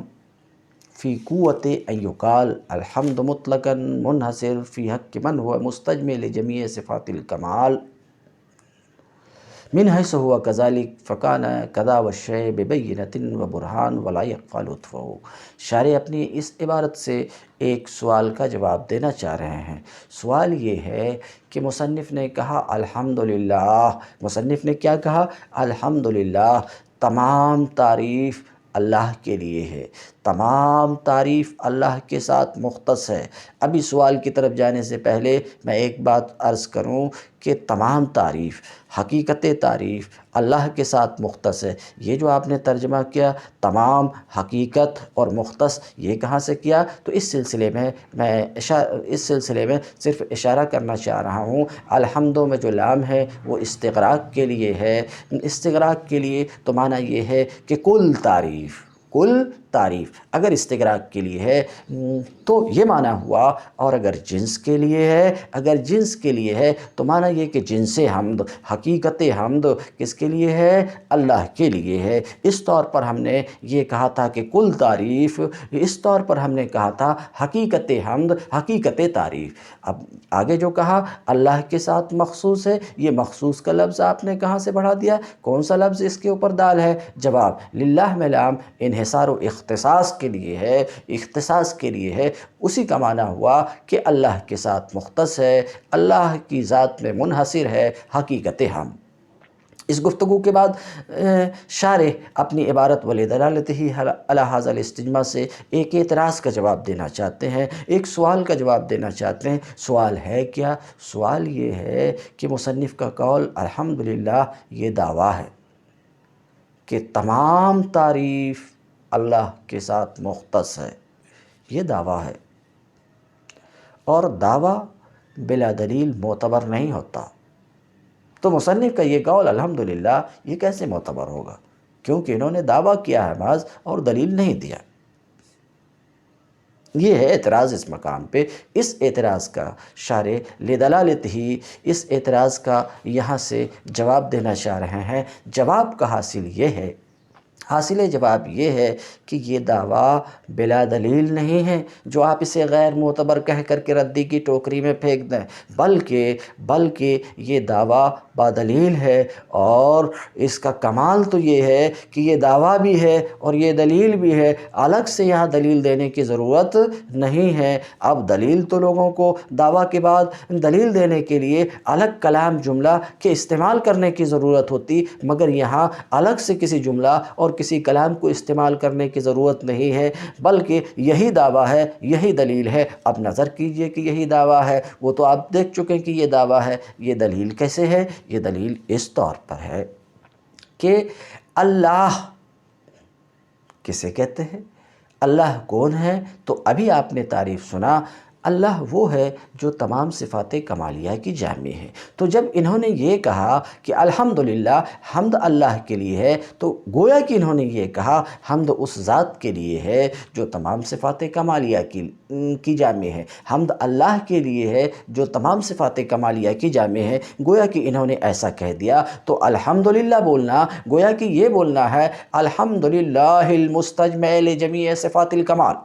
فِي قُوَّةِ أَنْ يُقَالَ الْحَمْدُ مُطْلَقًا مُنْحَصِرٌ فِي حَقِّ مَنْ هُوَ مُسْتَجْمِعٌ لِجَمِيعِ صِفَاتِ الْكَمَالِ۔ من حیث ہوا کذالک فکان کذا والشیء ببینۃ وبرہان ولا یخفی لطفہ۔ شارح اپنی اس عبارت سے ایک سوال کا جواب دینا چاہ رہے ہیں۔ سوال یہ ہے کہ مصنف نے کہا الحمدللہ، مصنف نے کیا کہا؟ الحمدللہ، تمام تعریف اللہ کے لیے ہے، تمام تعریف اللہ کے ساتھ مختص ہے۔ ابھی سوال کی طرف جانے سے پہلے میں ایک بات عرض کروں کہ تمام تعریف، حقیقت تعریف اللہ کے ساتھ مختص ہے۔ یہ جو آپ نے ترجمہ کیا تمام، حقیقت اور مختص، یہ کہاں سے کیا؟ تو اس سلسلے میں صرف اشارہ کرنا چاہ رہا ہوں، الحمد میں جو لام ہے وہ استغراق کے لیے ہے۔ استغراق کے لیے تو معنی یہ ہے کہ کل تعریف، کل تعریف اگر استغراق کے لیے ہے تو یہ معنی ہوا، اور اگر جنس کے لیے ہے، اگر جنس کے لیے ہے تو معنی یہ کہ جنس حمد، حقیقت حمد کس کے لیے ہے؟ اللہ کے لیے ہے۔ اس طور پر ہم نے یہ کہا تھا کہ کل تعریف، اس طور پر ہم نے کہا تھا حقیقت حمد، حقیقت تعریف۔ اب آگے جو کہا اللہ کے ساتھ مخصوص ہے، یہ مخصوص کا لفظ آپ نے کہاں سے بڑھا دیا؟ کون سا لفظ اس کے اوپر دال ہے؟ جواب، للہ میں لام انحصار و اختصاص کے لیے ہے، اختصاص کے لیے ہے۔ اسی کا معنی ہوا کہ اللہ کے ساتھ مختص ہے، اللہ کی ذات میں منحصر ہے حقیقت ہم۔ اس گفتگو کے بعد شارح اپنی عبارت ولدلالتہ علی ھذا الاستجماع سے ایک اعتراض کا جواب دینا چاہتے ہیں، ایک سوال کا جواب دینا چاہتے ہیں۔ سوال ہے کیا؟ سوال یہ ہے کہ مصنف کا قول الحمدللہ یہ دعویٰ ہے کہ تمام تعریف اللہ کے ساتھ مختص ہے، یہ دعویٰ ہے، اور دعویٰ بلا دلیل معتبر نہیں ہوتا۔ تو مصنف کا یہ قول الحمدللہ یہ کیسے معتبر ہوگا؟ کیونکہ انہوں نے دعویٰ کیا ہے محض اور دلیل نہیں دیا۔ یہ ہے اعتراض اس مقام پہ۔ اس اعتراض کا شارح لدلالتہ، اس اعتراض کا یہاں سے جواب دینا چاہ رہے ہیں۔ جواب کا حاصل یہ ہے، حاصل جواب یہ ہے کہ یہ دعویٰ بلا دلیل نہیں ہے جو آپ اسے غیر معتبر کہہ کر کے ردی کی ٹوکری میں پھینک دیں، بلکہ یہ دعویٰ بادلیل ہے، اور اس کا کمال تو یہ ہے کہ یہ دعویٰ بھی ہے اور یہ دلیل بھی ہے۔ الگ سے یہاں دلیل دینے کی ضرورت نہیں ہے۔ اب دلیل تو لوگوں کو دعویٰ کے بعد دلیل دینے کے لیے الگ کلام جملہ کے استعمال کرنے کی ضرورت ہوتی، مگر یہاں الگ سے کسی جملہ اور کسی کلام کو استعمال کرنے کی ضرورت نہیں ہے، بلکہ یہی دعویٰ ہے، یہی دلیل ہے۔ اب نظر کیجئے کہ یہی دعویٰ ہے، وہ تو آپ دیکھ چکے کہ یہ دعویٰ ہے۔ یہ دلیل کیسے ہے؟ یہ دلیل اس طور پر ہے کہ اللہ کسے کہتے ہیں؟ اللہ کون ہے؟ تو ابھی آپ نے تعریف سنا، اللہ وہ ہے جو تمام صفات کمالیہ کی جامع ہے۔ تو جب انہوں نے یہ کہا کہ الحمدللہ حمد اللہ کے لیے ہے، تو گویا کہ انہوں نے یہ کہا حمد اس ذات کے لیے ہے جو تمام صفات کمالیہ کی جامع ہے، حمد اللہ کے لیے ہے جو تمام صفات کمالیہ کی جامع ہے۔ گویا کہ انہوں نے ایسا کہہ دیا، تو الحمدللہ بولنا گویا کہ یہ بولنا ہے الحمدللہ المستجمع لجمیع صفات الکمال۔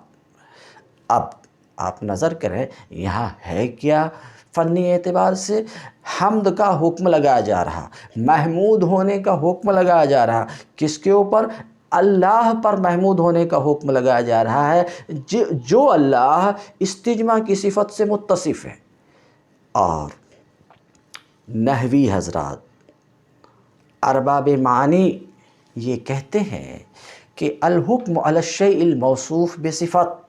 اب آپ نظر کریں یہاں ہے کیا؟ فنی اعتبار سے حمد کا حکم لگایا جا رہا، محمود ہونے کا حکم لگایا جا رہا، کس کے اوپر؟ اللہ پر محمود ہونے کا حکم لگایا جا رہا ہے، جو اللہ استجماع کی صفت سے متصف ہے۔ اور نحوی حضرات، ارباب معانی یہ کہتے ہیں کہ الحکم علی الشیء الموصوف بصفت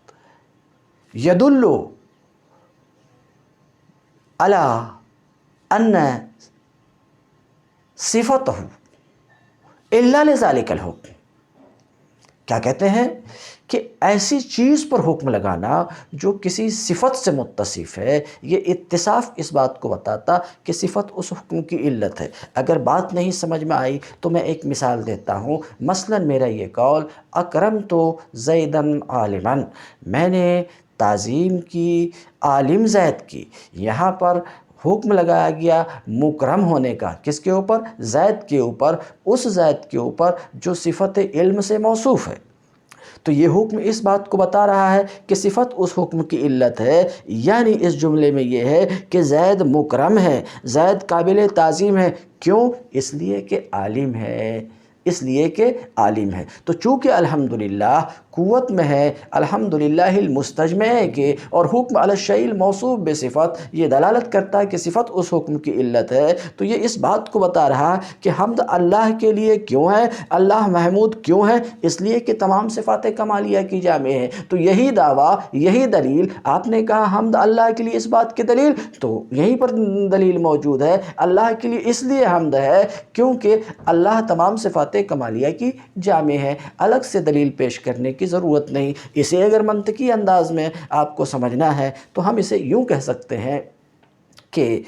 يدل على أن صفته إلا لذلك الحكم۔ کیا کہتے ہیں کہ ایسی چیز پر حکم لگانا جو کسی صفت سے متصف ہے، یہ اتصاف اس بات کو بتاتا کہ صفت اس حکم کی علت ہے۔ اگر بات نہیں سمجھ میں آئی تو میں ایک مثال دیتا ہوں۔ مثلا میرا یہ قول اکرمت زیدا عالما، میں نے تعظیم کی عالم زید کی، یہاں پر حکم لگایا گیا مکرم ہونے کا، کس کے اوپر؟ زید کے اوپر، اس زید کے اوپر جو صفت علم سے موصوف ہے۔ تو یہ حکم اس بات کو بتا رہا ہے کہ صفت اس حکم کی علت ہے، یعنی اس جملے میں یہ ہے کہ زید مکرم ہے، زید قابل تعظیم ہے۔ کیوں؟ اس لیے کہ عالم ہے، اس لیے کہ عالم ہے۔ تو چونکہ الحمدللہ قوت میں ہے، الحمدللہ المستجمع کے، اور حکم علی الشیء الموصوف بصفت یہ دلالت کرتا ہے کہ صفت اس حکم کی علت ہے، تو یہ اس بات کو بتا رہا ہے کہ حمد اللہ کے لیے کیوں ہے، اللہ محمود کیوں ہے؟ اس لیے کہ تمام صفات کمالیہ کی جامع ہے۔ تو یہی دعویٰ، یہی دلیل، آپ نے کہا حمد اللہ کے لیے، اس بات کی دلیل تو یہیں پر دلیل موجود ہے۔ اللہ کے لیے اس لیے حمد ہے کیونکہ اللہ تمام صفات کمالیہ کی جامع ہے، الگ سے دلیل پیش کرنے کی ضرورت نہیں۔ اسے اگر منطقی انداز میں آپ کو سمجھنا ہے تو ہم اسے یوں کہہ سکتے ہیں کہ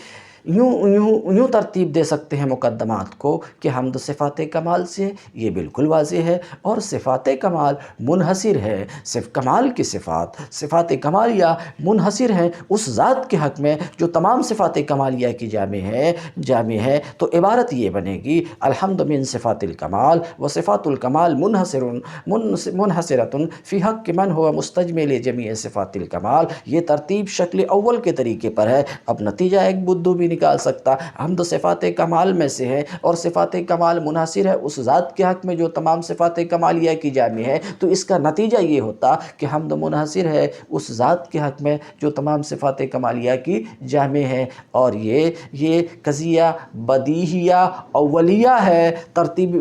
یوں ترتیب دے سکتے ہیں مقدمات کو کہ حمد صفات کمال سے ہے، یہ بالکل واضح ہے، اور صفات کمال منحصر ہے، کمال کی صفات کمالیہ منحصر ہیں اس ذات کے حق میں جو تمام صفات کمالیہ کی جامع ہے۔ تو عبارت یہ بنے گی الحمد من صفات الکمال و صفات الکمال منحصرۃ فی حق من ہوا مستجمع لجمیع صفات الکمال۔ یہ ترتیب شکل اول کے طریقے پر ہے۔ اب نتیجہ ایک بدو بھی نکال سکتا، حمد صفات کمال میں سے ہے اور صفات کمال منحصر ہے اس ذات کے حق میں جو تمام صفات کمالیہ کی جامع ہے، تو اس کا نتیجہ یہ ہوتا کہ حمد منحصر ہے اس ذات کے حق میں جو تمام صفات کمالیہ کی جامع ہے۔ اور یہ قضیہ بدیہیہ اولیہ ہے، ترتیب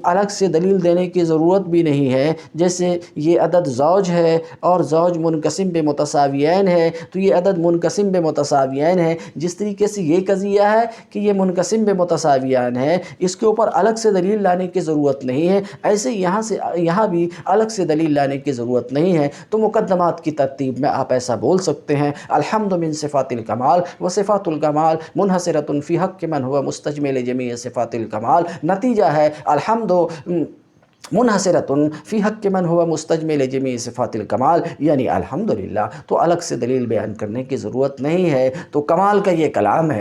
الگ سے دلیل دینے کی ضرورت بھی نہیں ہے۔ جیسے یہ عدد زوج ہے اور زوج منقسم بمتساویین ہے، تو یہ عدد منقسم بمتساویین ہے۔ جس طریقے سے یہ قضیہ ہے کہ یہ منقسم بمتساویان ہے، اس کے اوپر الگ سے دلیل لانے کی ضرورت نہیں ہے، ایسے یہاں بھی الگ سے دلیل لانے کی ضرورت نہیں ہے۔ تو مقدمات کی ترتیب میں آپ ایسا بول سکتے ہیں الحمد من صفات الکمال و صفات الکمال منحصرۃ فی حق من ہوا مستجمع لجمیع صفات الکمال۔ نتیجہ ہے الحمد منحصرۃ فی حق من ہوا مستجمع لجمیع صفات الکمال، یعنی الحمدللہ۔ تو الگ سے دلیل بیان کرنے کی ضرورت نہیں ہے۔ تو کمال کا یہ کلام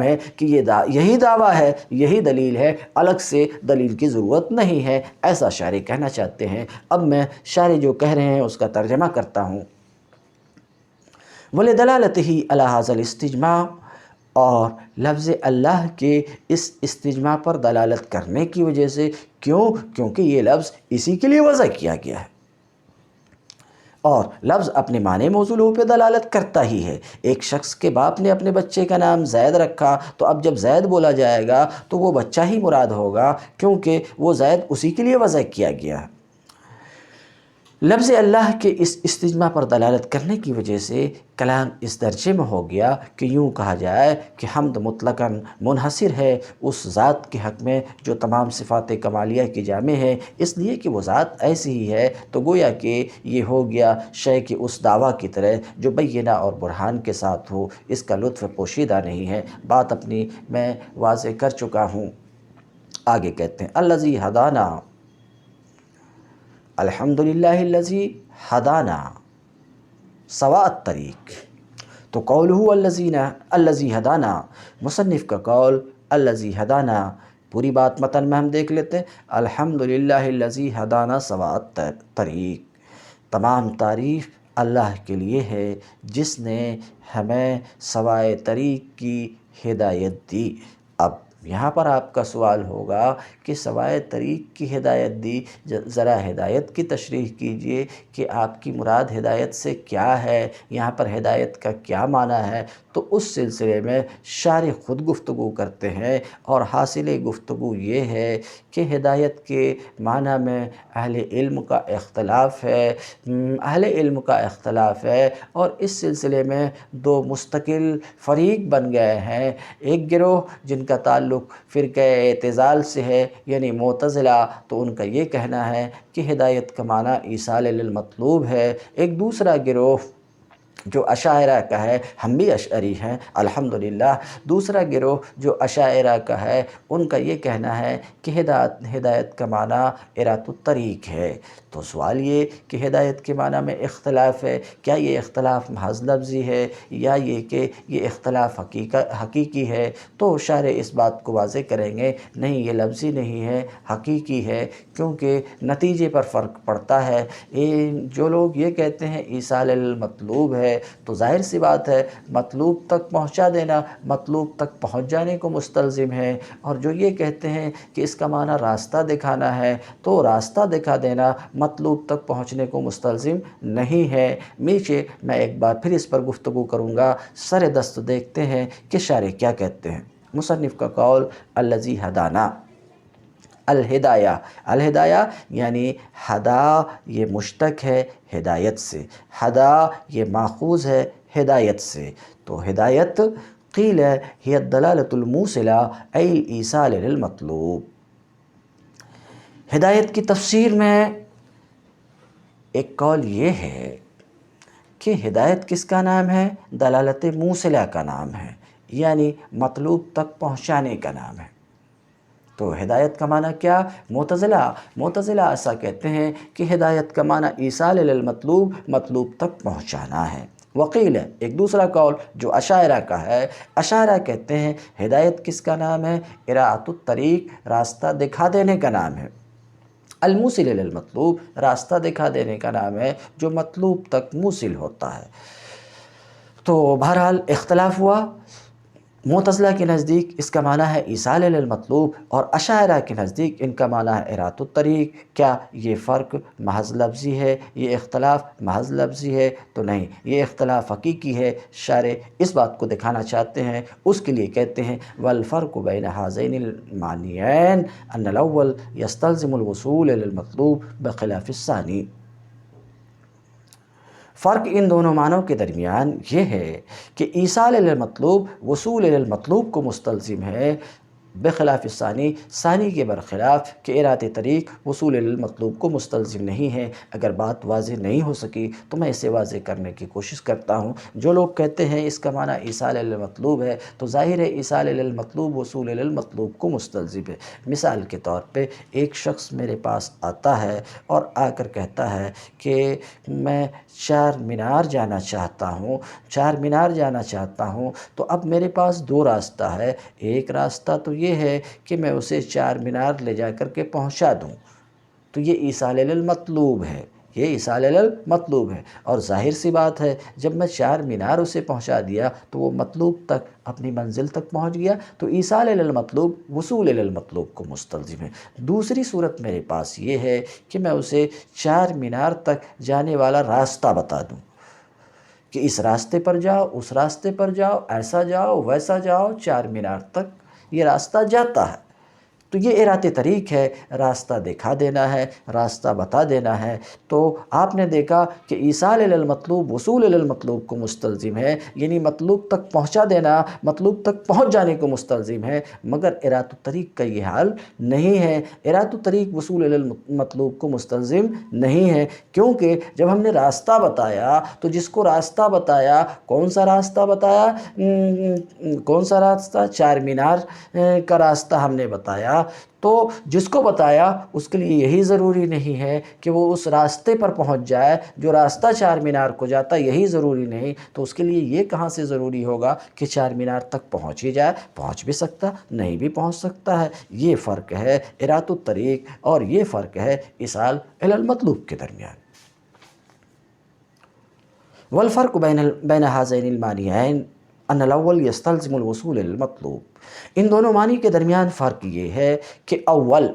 ہے کہ یہی دعویٰ ہے، یہی دلیل ہے، الگ سے دلیل کی ضرورت نہیں ہے، ایسا شارح کہنا چاہتے ہیں۔ اب میں شارح جو کہہ رہے ہیں اس کا ترجمہ کرتا ہوں۔ وَلِدَلَالَتِهِ عَلَى هَذَا الْاِسْتِجْمَاعِ، اور لفظ اللہ کے اس استجماع پر دلالت کرنے کی وجہ سے، کیونکہ یہ لفظ اسی کے لیے وضع کیا گیا ہے، اور لفظ اپنے معنی موصولوں پہ دلالت کرتا ہی ہے۔ ایک شخص کے باپ نے اپنے بچے کا نام زید رکھا، تو اب جب زید بولا جائے گا تو وہ بچہ ہی مراد ہوگا، کیونکہ وہ زید اسی کے لیے وضع کیا گیا ہے۔ لفظ اللہ کے اس استجماع پر دلالت کرنے کی وجہ سے کلام اس درجے میں ہو گیا کہ یوں کہا جائے کہ حمد مطلقاً منحصر ہے اس ذات کے حق میں جو تمام صفات کمالیہ کی جامع ہے، اس لیے کہ وہ ذات ایسی ہی ہے۔ تو گویا کہ یہ ہو گیا شے کہ اس دعویٰ کی طرح جو بینہ اور برہان کے ساتھ ہو، اس کا لطف پوشیدہ نہیں ہے۔ بات اپنی میں واضح کر چکا ہوں۔ آگے کہتے ہیں الذی ہدانا، الحمدللہ الذی ہدانا سواء الطریق۔ تو قولہ الذی ہدانا، مصنف کا قول الذی ہدانا، پوری بات متن میں ہم دیکھ لیتے ہیں۔ الحمدللہ الذی ہدانا سواء الطریق، تمام تعریف اللہ کے لیے ہے جس نے ہمیں سوائے طریق کی ہدایت دی۔ اب یہاں پر آپ کا سوال ہوگا کہ سوائے طریق کی ہدایت دی، ذرا ہدایت کی تشریح کیجئے کہ آپ کی مراد ہدایت سے کیا ہے، یہاں پر ہدایت کا کیا معنی ہے۔ تو اس سلسلے میں شارح خود گفتگو کرتے ہیں، اور حاصل گفتگو یہ ہے کہ ہدایت کے معنی میں اہل علم کا اختلاف ہے، اور اس سلسلے میں دو مستقل فریق بن گئے ہیں۔ ایک گروہ جن کا تعلق فرقہ اعتزال سے ہے، یعنی معتزلہ، تو ان کا یہ کہنا ہے کہ ہدایت کا معنی ایصال للمطلوب ہے۔ ایک دوسرا گروہ جو اشاعرہ کا ہے، ہم بھی اشعری ہیں الحمدللہ۔ دوسرا گروہ جو اشاعرہ کا ہے، ان کا یہ کہنا ہے کہ ہدایت کا معنی ارات الطریق ہے۔ تو سوال یہ کہ ہدایت کے معنی میں اختلاف ہے، کیا یہ اختلاف محض لفظی ہے یا یہ کہ یہ اختلاف حقیقی ہے؟ تو شارح اس بات کو واضح کریں گے، نہیں یہ لفظی نہیں ہے، حقیقی ہے، کیونکہ نتیجے پر فرق پڑتا ہے۔ جو لوگ یہ کہتے ہیں ایصال المطلوب ہے، تو ظاہر سی بات ہے مطلوب تک پہنچا دینا مطلوب تک پہنچ جانے کو مستلزم ہے، اور جو یہ کہتے ہیں کہ اس کا معنی راستہ دکھانا ہے، تو راستہ دکھا دینا مطلوب تک پہنچنے کو مستلزم نہیں ہے۔ نیچے میں ایک بار پھر اس پر گفتگو کروں گا، سر دست دیکھتے ہیں کہ شارح کیا کہتے ہیں۔ مصنف کا قول الذی ہدانا، الہدایہ یعنی ہدا یہ مشتق ہے ہدایت سے، ہدا یہ ماخوذ ہے ہدایت سے، تو ہدایت قیل ہی الدلالۃ الموصلہ ای الایصال للمطلوب۔ ہدایت کی تفسیر میں ایک قول یہ ہے کہ ہدایت کس کا نام ہے؟ دلالت موصلہ کا نام ہے، یعنی مطلوب تک پہنچانے کا نام ہے۔ تو ہدایت کا معنی کیا؟ معتزلہ ایسا کہتے ہیں کہ ہدایت کا معنی ایصال للمطلوب، مطلوب تک پہنچانا ہے۔ وقیل ہے ایک دوسرا قول جو اشاعرہ کا ہے، اشاعرہ کہتے ہیں ہدایت کس کا نام ہے؟ اراۃ الطریق، راستہ دکھا دینے کا نام ہے۔ الموصل للمطلوب، راستہ دکھا دینے کا نام ہے جو مطلوب تک موصل ہوتا ہے۔ تو بہرحال اختلاف ہوا، معتزلہ کے نزدیک اس کا معنی ہے ایصال للمطلوب، اور اشاعرہ کے نزدیک ان کا معنی ہے اراۃ الطریق۔ کیا یہ فرق محض لفظی ہے؟ یہ اختلاف محض لفظی ہے؟ تو نہیں، یہ اختلاف حقیقی ہے۔ شارح اس بات کو دکھانا چاہتے ہیں، اس کے لیے کہتے ہیں والفرق بین ہذین المعنیین ان الاول یستلزم الوصول للمطلوب بخلاف الثانی۔ فرق ان دونوں معنوں کے درمیان یہ ہے کہ ایصال للمطلوب وصول للمطلوب کو مستلزم ہے، بخلاف ثانی کے برخلاف کہ اراۃ طریق وصول للمطلوب کو مستلزم نہیں ہے۔ اگر بات واضح نہیں ہو سکی تو میں اسے واضح کرنے کی کوشش کرتا ہوں۔ جو لوگ کہتے ہیں اس کا معنی ایصال للمطلوب ہے، تو ظاہر ہے ایصال للمطلوب وصول للمطلوب کو مستلزم ہے۔ مثال کے طور پہ ایک شخص میرے پاس آتا ہے اور آ کر کہتا ہے کہ میں چار مینار جانا چاہتا ہوں، تو اب میرے پاس دو راستہ ہے۔ ایک راستہ تو یہ ہے کہ میں اسے چار مینار لے جا کر کے پہنچا دوں، تو یہ ایصال للمطلوب ہے، اور ظاہر سی بات ہے جب میں چار مینار اسے پہنچا دیا تو وہ مطلوب تک، اپنی منزل تک پہنچ گیا، تو ایصال للمطلوب وصول للمطلوب کو مستلزم ہے۔ دوسری صورت میرے پاس یہ ہے کہ میں اسے چار مینار تک جانے والا راستہ بتا دوں کہ اس راستے پر جاؤ، اس راستے پر جاؤ، ایسا جاؤ ویسا جاؤ، چار مینار تک یہ راستہ جاتا ہے، تو یہ اراۃ طریق ہے، راستہ دکھا دینا ہے، راستہ بتا دینا ہے۔ تو آپ نے دیکھا کہ ایصال للمطلوب وصول للمطلوب کو مستلزم ہے، یعنی مطلوب تک پہنچا دینا مطلوب تک پہنچ جانے کو مستلزم ہے، مگر اراۃ الطریق کا یہ حال نہیں ہے۔ اراۃ الطریق وصول للمطلوب کو مستلزم نہیں ہے، کیونکہ جب ہم نے راستہ بتایا تو جس کو راستہ بتایا، کون سا راستہ؟ چار مینار کا راستہ ہم نے بتایا، تو جس کو بتایا اس کے لیے یہی ضروری نہیں ہے کہ وہ اس راستے پر پہنچ جائے، جو راستہ چار مینار کو جاتا یہی ضروری نہیں، تو اس کے لیے یہ کہاں سے ضروری ہوگا کہ چار مینار تک پہنچ ہی جائے؟ پہنچ بھی سکتا، نہیں بھی پہنچ سکتا ہے۔ یہ فرق ہے اراۃ الطریق اور یہ فرق ہے ایصال الی المطلوب کے درمیان۔ والفرق بین ہذین المعنیین ان الاول یستلزم الوصول للمطلوب۔ ان دونوں معنی کے درمیان فرق یہ ہے کہ اول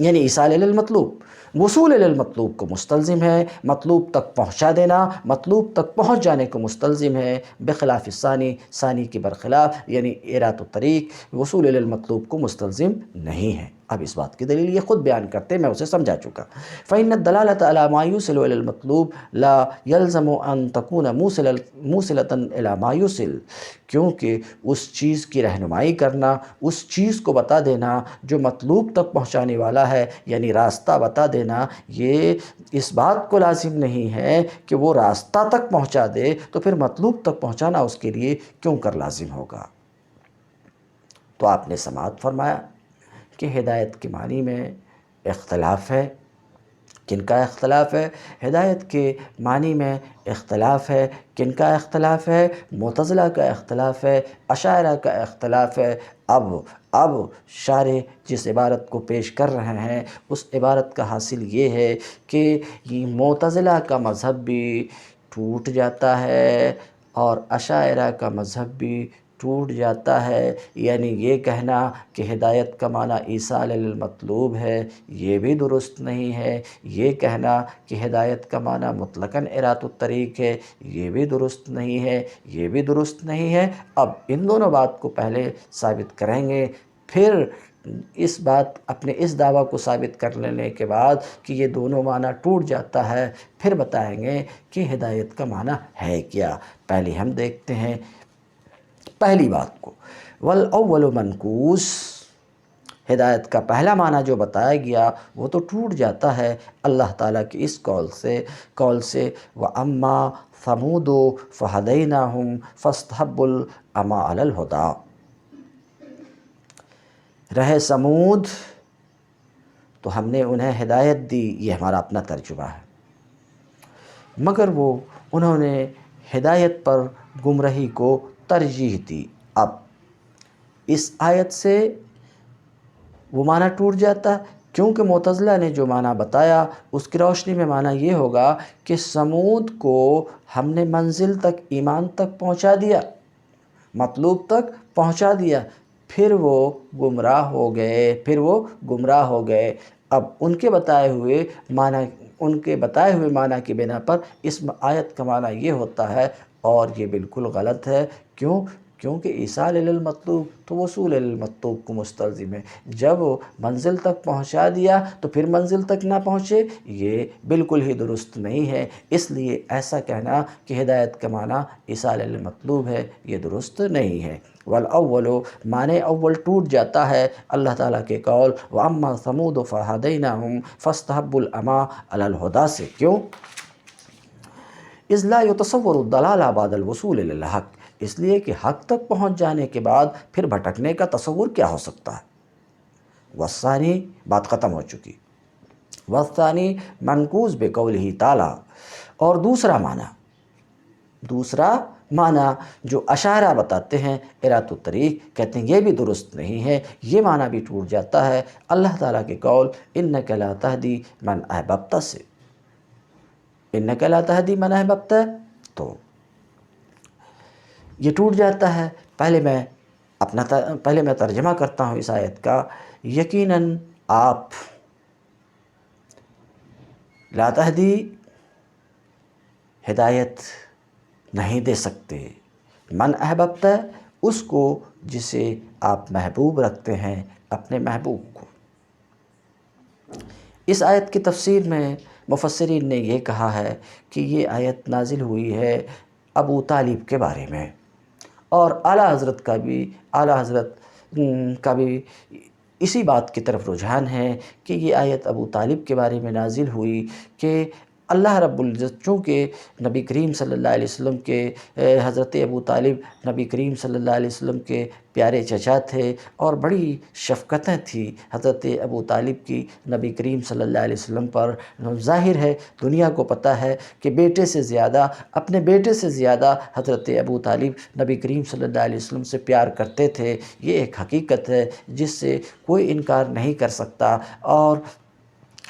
یعنی ایصال للمطلوب وصول للمطلوب کو مستلزم ہے، مطلوب تک پہنچا دینا مطلوب تک پہنچ جانے کو مستلزم ہے، بخلاف ثانی کے برخلاف یعنی اراۃ الطریق وصول للمطلوب کو مستلزم نہیں ہے۔ اب اس بات کی دلیل یہ خود بیان کرتے، میں اسے سمجھا چکا۔ فَإِنَّ الدَّلَالَةَ عَلَى مَا يُوصِلُ إِلَى الْمَطْلُوبِ لَا يَلْزَمُ أَن تَكُونَ مُوصِلَةً إِلَى مَا يُوصِلُ، کیونکہ اس چیز کی رہنمائی کرنا، اس چیز کو بتا دینا جو مطلوب تک پہنچانے والا ہے، یعنی راستہ بتا دینا، یہ اس بات کو لازم نہیں ہے کہ وہ راستہ تک پہنچا دے، تو پھر مطلوب تک پہنچانا اس کے لیے کیوں کر لازم ہوگا۔ تو آپ نے سماعت فرمایا کہ ہدایت کے معنی میں اختلاف ہے۔ کن کا اختلاف ہے؟ ہدایت کے معنی میں اختلاف ہے۔ کن کا اختلاف ہے؟ معتزلہ کا اختلاف ہے، اشاعرہ کا اختلاف ہے۔ اب شارح جس عبارت کو پیش کر رہے ہیں اس عبارت کا حاصل یہ ہے کہ یہ معتزلہ کا مذہب بھی ٹوٹ جاتا ہے اور اشاعرہ کا مذہب بھی ٹوٹ جاتا ہے، یعنی یہ کہنا کہ ہدایت کا معنی ایصال المطلوب ہے یہ بھی درست نہیں ہے، یہ کہنا کہ ہدایت کا معنی مطلقاً اراۃ الطریق ہے یہ بھی درست نہیں ہے، یہ بھی درست نہیں ہے۔ اب ان دونوں بات کو پہلے ثابت کریں گے، پھر اپنے اس دعویٰ کو ثابت کر لینے کے بعد کہ یہ دونوں معنی ٹوٹ جاتا ہے، پھر بتائیں گے کہ ہدایت کا معنی ہے کیا۔ پہلے ہم دیکھتے ہیں پہلی بات کو، والاول منکوس، ہدایت کا پہلا معنی جو بتایا گیا وہ تو ٹوٹ جاتا ہے اللہ تعالیٰ کی اس قول سے وَأَمَّا ثَمُودُ فَهَدَيْنَاهُمْ فَاسْتَحَبُّوا الْعَمَىٰ عَلَى الْهُدَىٰ۔ رہے سمود تو ہم نے انہیں ہدایت دی، یہ ہمارا اپنا ترجمہ ہے، مگر انہوں نے ہدایت پر گمراہی کو ترجیح دی۔ اب اس آیت سے وہ معنی ٹوٹ جاتا کیونکہ معتزلہ نے جو معنی بتایا اس کی روشنی میں معنی یہ ہوگا کہ سمود کو ہم نے منزل تک، ایمان تک پہنچا دیا، مطلوب تک پہنچا دیا، پھر وہ گمراہ ہو گئے۔ اب ان کے بتائے ہوئے معنی کی بنا پر اس آیت کا معنی یہ ہوتا ہے اور یہ بالکل غلط ہے۔ کیونکہ ایصال المطلوب تو وصول المطلوب کو مستلزم ہے، جب منزل تک پہنچا دیا تو پھر منزل تک نہ پہنچے، یہ بالکل ہی درست نہیں ہے۔ اس لیے ایسا کہنا کہ ہدایت کا معنی ایصال المطلوب ہے یہ درست نہیں ہے۔ والاول، معنی اول ٹوٹ جاتا ہے اللہ تعالیٰ کے قول وَأَمَّا ثَمُودُ فَهَدَيْنَاهُمْ فَاسْتَحَبُّوا الْعَمَىٰ عَلَى الْهُدَىٰ سے۔ کیوں؟ اِذْ لَا يُتَصَوَّرُ الضَّلَالَ بَعْدَ الْوُصُولِ لِلْحَقِّ، اس لیے کہ حق تک پہنچ جانے کے بعد پھر بھٹکنے کا تصور کیا ہو سکتا ہے۔ والثانی، بات ختم ہو چکی۔ والثانی منکوس بقولہ تعالیٰ، اور دوسرا معنی جو اشاعرہ بتاتے ہیں اراۃ الطریق، کہتے ہیں یہ بھی درست نہیں ہے، یہ معنی بھی ٹوٹ جاتا ہے اللہ تعالیٰ کے قول انک لا تہدی من احببت سے۔ انک لا تہدی من احببت، تو یہ ٹوٹ جاتا ہے۔ پہلے میں ترجمہ کرتا ہوں اس آیت کا۔ یقیناً آپ لا تہدی، ہدایت نہیں دے سکتے، من احببت، اس کو جسے آپ محبوب رکھتے ہیں، اپنے محبوب کو۔ اس آیت کی تفسیر میں مفسرین نے یہ کہا ہے کہ یہ آیت نازل ہوئی ہے ابو طالب کے بارے میں، اور اعلیٰ حضرت کا بھی اسی بات کی طرف رجحان ہے کہ یہ آیت ابو طالب کے بارے میں نازل ہوئی کہ اللہ رب العزت، چونکہ نبی کریم صلی اللہ علیہ وسلم کے حضرت ابو طالب نبی کریم صلی اللہ علیہ وسلم کے پیارے چچا تھے اور بڑی شفقتیں تھیں حضرت ابو طالب کی نبی کریم صلی اللہ علیہ وسلم پر۔ ظاہر ہے، دنیا کو پتہ ہے کہ اپنے بیٹے سے زیادہ حضرت ابو طالب نبی کریم صلی اللہ علیہ وسلم سے پیار کرتے تھے، یہ ایک حقیقت ہے جس سے کوئی انکار نہیں کر سکتا۔ اور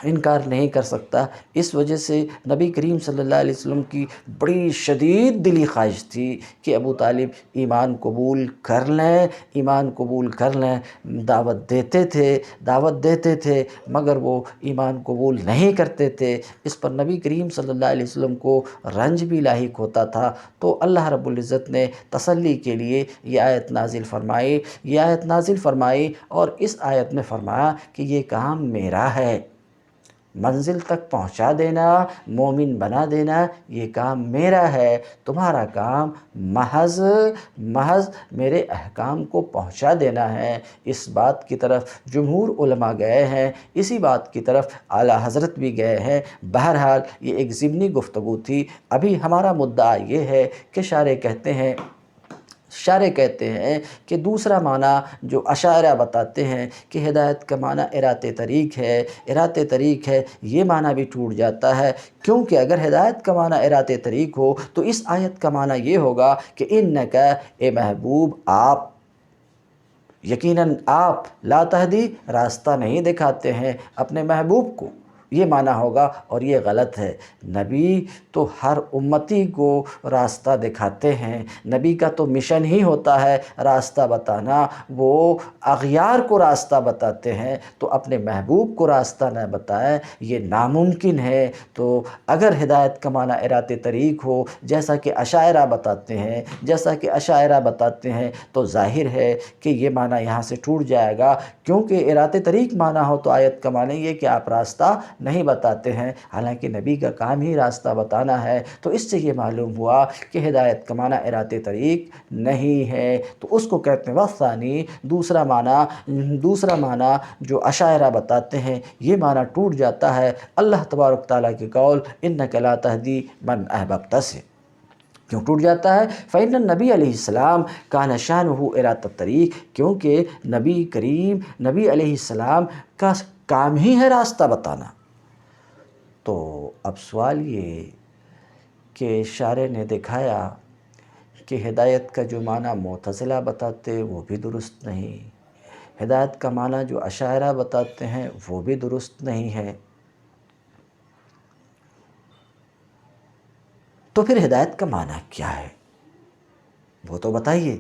انکار نہیں کر سکتا۔ اس وجہ سے نبی کریم صلی اللہ علیہ وسلم کی بڑی شدید دلی خواہش تھی کہ ابو طالب ایمان قبول کر لیں، ایمان قبول کر لیں۔ دعوت دیتے تھے مگر وہ ایمان قبول نہیں کرتے تھے۔ اس پر نبی کریم صلی اللہ علیہ وسلم کو رنج بھی لاحق ہوتا تھا۔ تو اللہ رب العزت نے تسلی کے لیے یہ آیت نازل فرمائی اور اس آیت میں فرمایا کہ یہ کام میرا ہے، منزل تک پہنچا دینا، مومن بنا دینا، یہ کام میرا ہے۔ تمہارا کام محض میرے احکام کو پہنچا دینا ہے۔ اس بات کی طرف جمہور علماء گئے ہیں، اسی بات کی طرف اعلیٰ حضرت بھی گئے ہیں۔ بہرحال یہ ایک ضمنی گفتگو تھی۔ ابھی ہمارا مدعا یہ ہے کہ شارح کہتے ہیں کہ دوسرا معنی جو اشاعرہ بتاتے ہیں کہ ہدایت کا معنی ارات طریق ہے، یہ معنی بھی ٹوٹ جاتا ہے، کیونکہ اگر ہدایت کا معنی ارات طریق ہو تو اس آیت کا معنی یہ ہوگا کہ انکا، اے محبوب، آپ یقیناً آپ لا تہدی، راستہ نہیں دکھاتے ہیں اپنے محبوب کو، یہ معنی ہوگا، اور یہ غلط ہے۔ نبی تو ہر امتی کو راستہ دکھاتے ہیں، نبی کا تو مشن ہی ہوتا ہے راستہ بتانا۔ وہ اغیار کو راستہ بتاتے ہیں تو اپنے محبوب کو راستہ نہ بتائیں، یہ ناممکن ہے۔ تو اگر ہدایت کا معنی ارات طریق ہو جیسا کہ اشاعرہ بتاتے ہیں تو ظاہر ہے کہ یہ معنی یہاں سے ٹوٹ جائے گا، کیونکہ ارات طریق معنی ہو تو آیت کا معنی یہ کہ آپ راستہ نہیں بتاتے ہیں، حالانکہ نبی کا کام ہی راستہ بتانا ہے۔ تو اس سے یہ معلوم ہوا کہ ہدایت کا معنی ارات طریق نہیں ہے۔ تو اس کو کہتے ہیں وثانی، دوسرا معنی جو اشاعرہ بتاتے ہیں، یہ معنی ٹوٹ جاتا ہے اللہ تبارک تعالیٰ کے قول انک لا تہدی من احببت سے۔ کیوں ٹوٹ جاتا ہے؟ فإن النبی علیہ السلام کان شانہ ارات الطریق، کیونکہ نبی علیہ السلام کا کام ہی ہے راستہ بتانا۔ تو اب سوال یہ کہ شارح نے دکھایا کہ ہدایت کا جو معنی معتزلہ بتاتے وہ بھی درست نہیں، ہدایت کا معنی جو اشاعرہ بتاتے ہیں وہ بھی درست نہیں ہے، تو پھر ہدایت کا معنی کیا ہے وہ تو بتائیے۔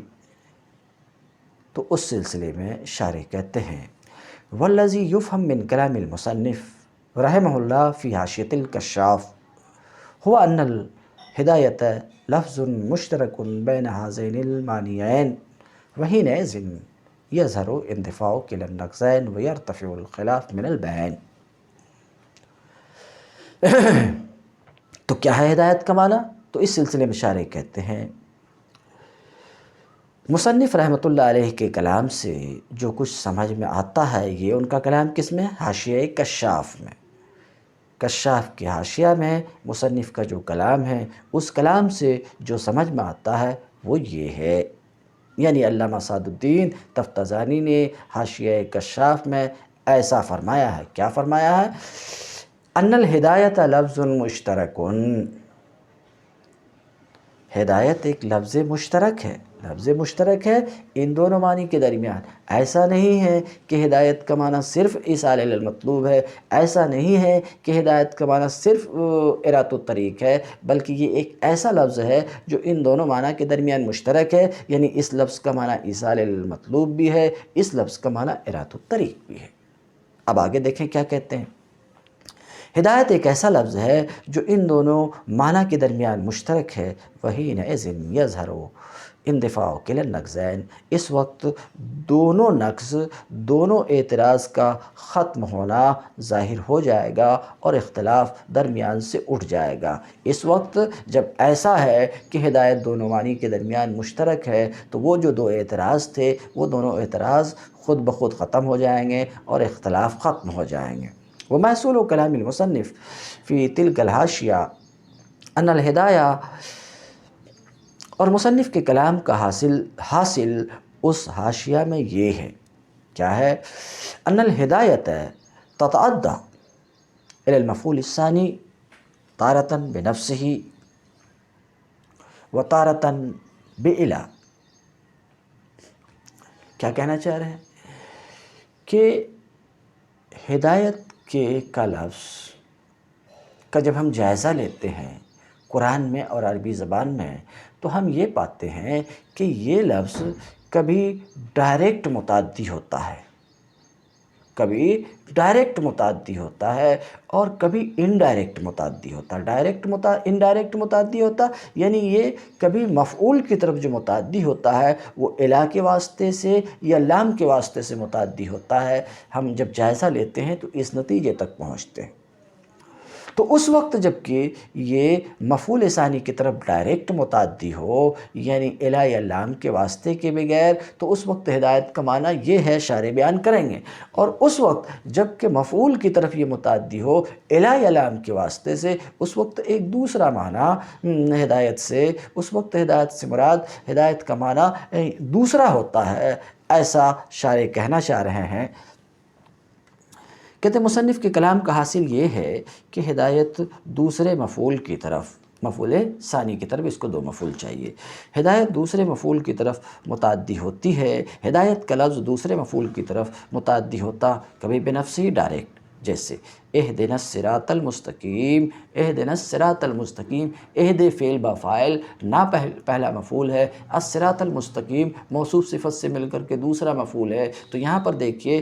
تو اس سلسلے میں شارح کہتے ہیں والذی یفہم من کلام المصنف رحمہ اللہ فی حاشیۃ الکشاف هو ان الہدایۃ لفظ مشترک بین ہذین المعنیین وحینئذ یظہر اندفاع کلا النقیضین ویرتفع الخلاف من البیان۔ تو کیا ہے ہدایت کا معنی؟ تو اس سلسلے میں شارح کہتے ہیں مصنف رحمۃ اللہ علیہ کے کلام سے جو کچھ سمجھ میں آتا ہے، یہ ان کا کلام کس میں؟ حاشیہ کشاف میں۔ کشاف کے حاشیہ میں مصنف کا جو کلام ہے، اس کلام سے جو سمجھ میں آتا ہے وہ یہ ہے، یعنی علامہ سعد الدین تفتزانی نے حاشیہ کشاف میں ایسا فرمایا ہے۔ کیا فرمایا ہے؟ ان الہدایۃ لفظ مشترک، ہدایت ایک لفظ مشترک ہے ان دونوں معنی کے درمیان۔ ایسا نہیں ہے کہ ہدایت کا معنی صرف ایصال الی المطلوب ہے، ایسا نہیں ہے کہ ہدایت کا معنی صرف ارات الطریق ہے، بلکہ یہ ایک ایسا لفظ ہے جو ان دونوں معنی کے درمیان مشترک ہے، یعنی اس لفظ کا معنی ایصال الی المطلوب بھی ہے، اس لفظ کا معنی ارات الطریق بھی ہے۔ اب آگے دیکھیں کیا کہتے ہیں۔ ہدایت ایک ایسا لفظ ہے جو ان دونوں معنی کے درمیان مشترک ہے، وحینئذ یظہر اندفاع کلا النقیضین، اس وقت دونوں نقض، دونوں اعتراض کا ختم ہونا ظاہر ہو جائے گا اور اختلاف درمیان سے اٹھ جائے گا۔ اس وقت جب ایسا ہے کہ ہدایت دونوں معنی کے درمیان مشترک ہے تو وہ جو دو اعتراض تھے وہ دونوں اعتراض خود بخود ختم ہو جائیں گے اور اختلاف ختم ہو جائیں گے۔ ومحصول کلام المصنف فی تلک الحاشیہ ان الہدایہ، اور مصنف کے کلام کا حاصل اس حاشیہ میں یہ ہے، کیا ہے؟ ان الہدایۃ تتعدی الی المفعول الثانی تارۃ بنفسہ و تارۃ بإلی۔ کیا کہنا چاہ رہے ہیں؟ کہ ہدایت کہ کا لفظ کا جب ہم جائزہ لیتے ہیں قرآن میں اور عربی زبان میں، تو ہم یہ پاتے ہیں کہ یہ لفظ کبھی ڈائریکٹ متعدی ہوتا ہے، کبھی ڈائریکٹ متعدی ہوتا ہے اور کبھی انڈائریکٹ متعدی ہوتا ہے۔ انڈائریکٹ متعدی ہوتا یعنی یہ کبھی مفعول کی طرف جو متعدی ہوتا ہے وہ الا کے واسطے سے یا لام کے واسطے سے متعدی ہوتا ہے۔ ہم جب جائزہ لیتے ہیں تو اس نتیجے تک پہنچتے ہیں۔ تو اس وقت جب کہ یہ مفعول ثانی کی طرف ڈائریکٹ متعدی ہو یعنی الا یا لام کے واسطے کے بغیر، تو اس وقت ہدایت کا معنی یہ ہے، شارح بیان کریں گے۔ اور اس وقت جب کہ مفعول کی طرف یہ متعدی ہو الا یا لام کے واسطے سے، اس وقت ایک دوسرا معنی ہدایت سے، اس وقت ہدایت سے مراد ہدایت کا معنی دوسرا ہوتا ہے، ایسا شارح کہنا چاہ رہے ہیں۔ کہتے ہیں مصنف کے کلام کا حاصل یہ ہے کہ ہدایت دوسرے مفعول کی طرف، مفعول ثانی کی طرف، اس کو دو مفعول چاہیے، ہدایت دوسرے مفعول کی طرف متعدی ہوتی ہے۔ ہدایت کا لفظ دوسرے مفعول کی طرف متعدی ہوتا کبھی بنفسی ڈائریکٹ، جیسے اہدنا الصراط المستقیم، اہدنا الصراط المستقیم، اہد فعل با فاعل نا پہلا مفعول ہے، الصراط المستقیم موصوف صفت سے مل کر کے دوسرا مفعول ہے۔ تو یہاں پر دیکھیے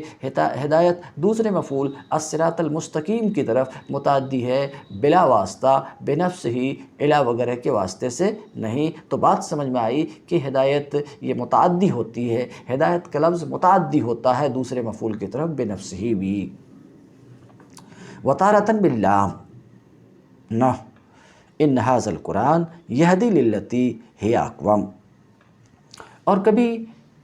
ہدایت دوسرے مفعول الصراط المستقیم کی طرف متعدی ہے، بلا واسطہ، بنفس ہی، الا وغیرہ کے واسطے سے نہیں۔ تو بات سمجھ میں آئی کہ ہدایت یہ متعدی ہوتی ہے، ہدایت کا لفظ متعدی ہوتا ہے دوسرے مفعول کی طرف بنفس ہی بھی۔ وَتَارَةً بِاللَّامِ نہ ان ھذا القرآن یہدی للتی ہی اقوم، اور کبھی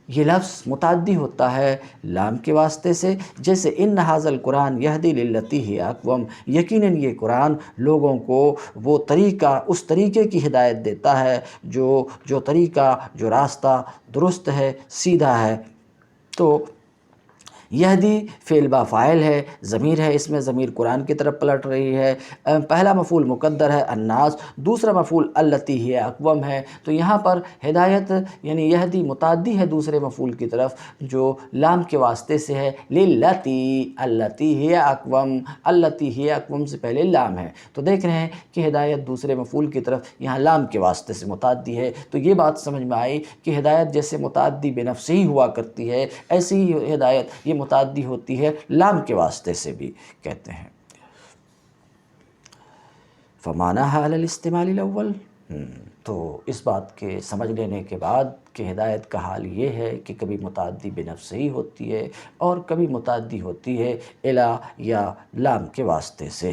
یہ لفظ متعدی ہوتا ہے لام کے واسطے سے، جیسے ان ھذا القرآن یہدی للتی ہی اقوم، یقیناً یہ قرآن لوگوں کو وہ طریقہ، اس طریقے کی ہدایت دیتا ہے جو طریقہ، جو راستہ درست ہے، سیدھا ہے۔ تو یہدی فعل با فاعل ہے، ضمیر ہے، اس میں ضمیر قرآن کی طرف پلٹ رہی ہے، پہلا مفعول مقدر ہے الناس، دوسرا مفعول التی ہی اقوم ہے۔ تو یہاں پر ہدایت یعنی یہدی متعدی ہے دوسرے مفعول کی طرف جو لام کے واسطے سے ہے، للتی، التی ہی اقوم، التی ہی اقوم سے پہلے لام ہے۔ تو دیکھ رہے ہیں کہ ہدایت دوسرے مفعول کی طرف یہاں لام کے واسطے سے متعدی ہے۔ تو یہ بات سمجھ میں آئی کہ ہدایت جیسے متعدی بنفس ہی ہوا کرتی ہے، ایسی ہی ہدایت یہ متعدی ہوتی ہے لام کے واسطے سے بھی، کہتے ہیں۔ فَمَانَاهَا عَلَى الِاسْتِعْمَالِ الْأَوَّلِ، تو اس بات کے سمجھ لینے کے بعد کہ ہدایت کا حال یہ ہے کہ کبھی متعدی بنفس ہی ہوتی ہے اور کبھی متعدی ہوتی ہے الا یا لام کے واسطے سے۔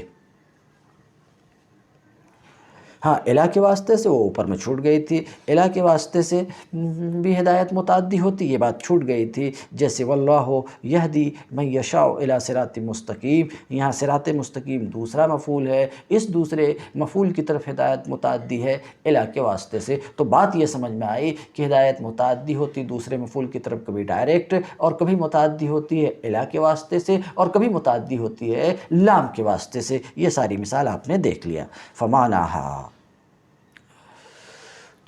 ہاں، الا کے واسطے سے وہ اوپر میں چھوٹ گئی تھی، الا کے واسطے سے بھی ہدایت متعدی ہوتی، یہ بات چھوٹ گئی تھی، جیسے واللہ یہدی من یشاء الی صراط مستقیم، یہاں صراط مستقیم دوسرا مفعول ہے، اس دوسرے مفعول کی طرف ہدایت متعدی ہے الا کے واسطے سے۔ تو بات یہ سمجھ میں آئی کہ ہدایت متعدی ہوتی دوسرے مفعول کی طرف کبھی ڈائریکٹ، اور کبھی متعدی ہوتی ہے الا کے واسطے سے، اور کبھی متعدی ہوتی ہے لام کے واسطے سے۔ یہ ساری مثال آپ نے دیکھ لیا۔ فماناہا،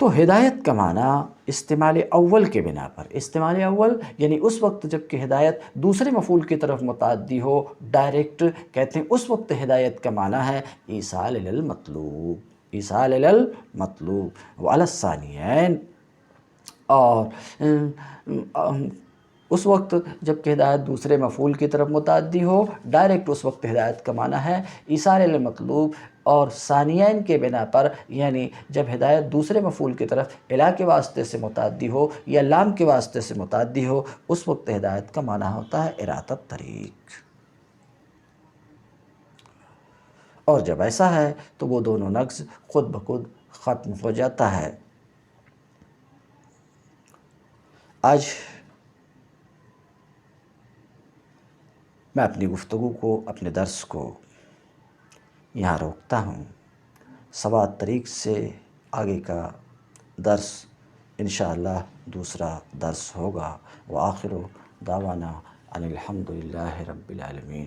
تو ہدایت کا معنی استعمال اول کے بنا پر، استعمال اول یعنی اس وقت جب کہ ہدایت دوسرے مفعول کی طرف متعدی ہو ڈائریکٹ، کہتے ہیں اس وقت ہدایت کا معنی ہے ایصال الی المطلوب، ایصال الی المطلوب وعلی الثانیین، اور اس وقت جب کہ ہدایت دوسرے مفعول کی طرف متعدی ہو ڈائریکٹ، اس وقت ہدایت کا معنی ہے ایصال الی المطلوب، اور ثانیین کے بنا پر یعنی جب ہدایت دوسرے مفعول کی طرف الا کے واسطے سے متعدی ہو یا لام کے واسطے سے متعدی ہو، اس وقت ہدایت کا معنی ہوتا ہے اراۃ الطریق۔ اور جب ایسا ہے تو وہ دونوں نقص خود بخود ختم ہو جاتا ہے۔ آج میں اپنی گفتگو کو، اپنے درس کو یہاں روکتا ہوں۔ سواد طریق سے آگے کا درس انشاءاللہ دوسرا درس ہوگا۔ وآخر دعوانا ان الحمد للہ رب العالمین۔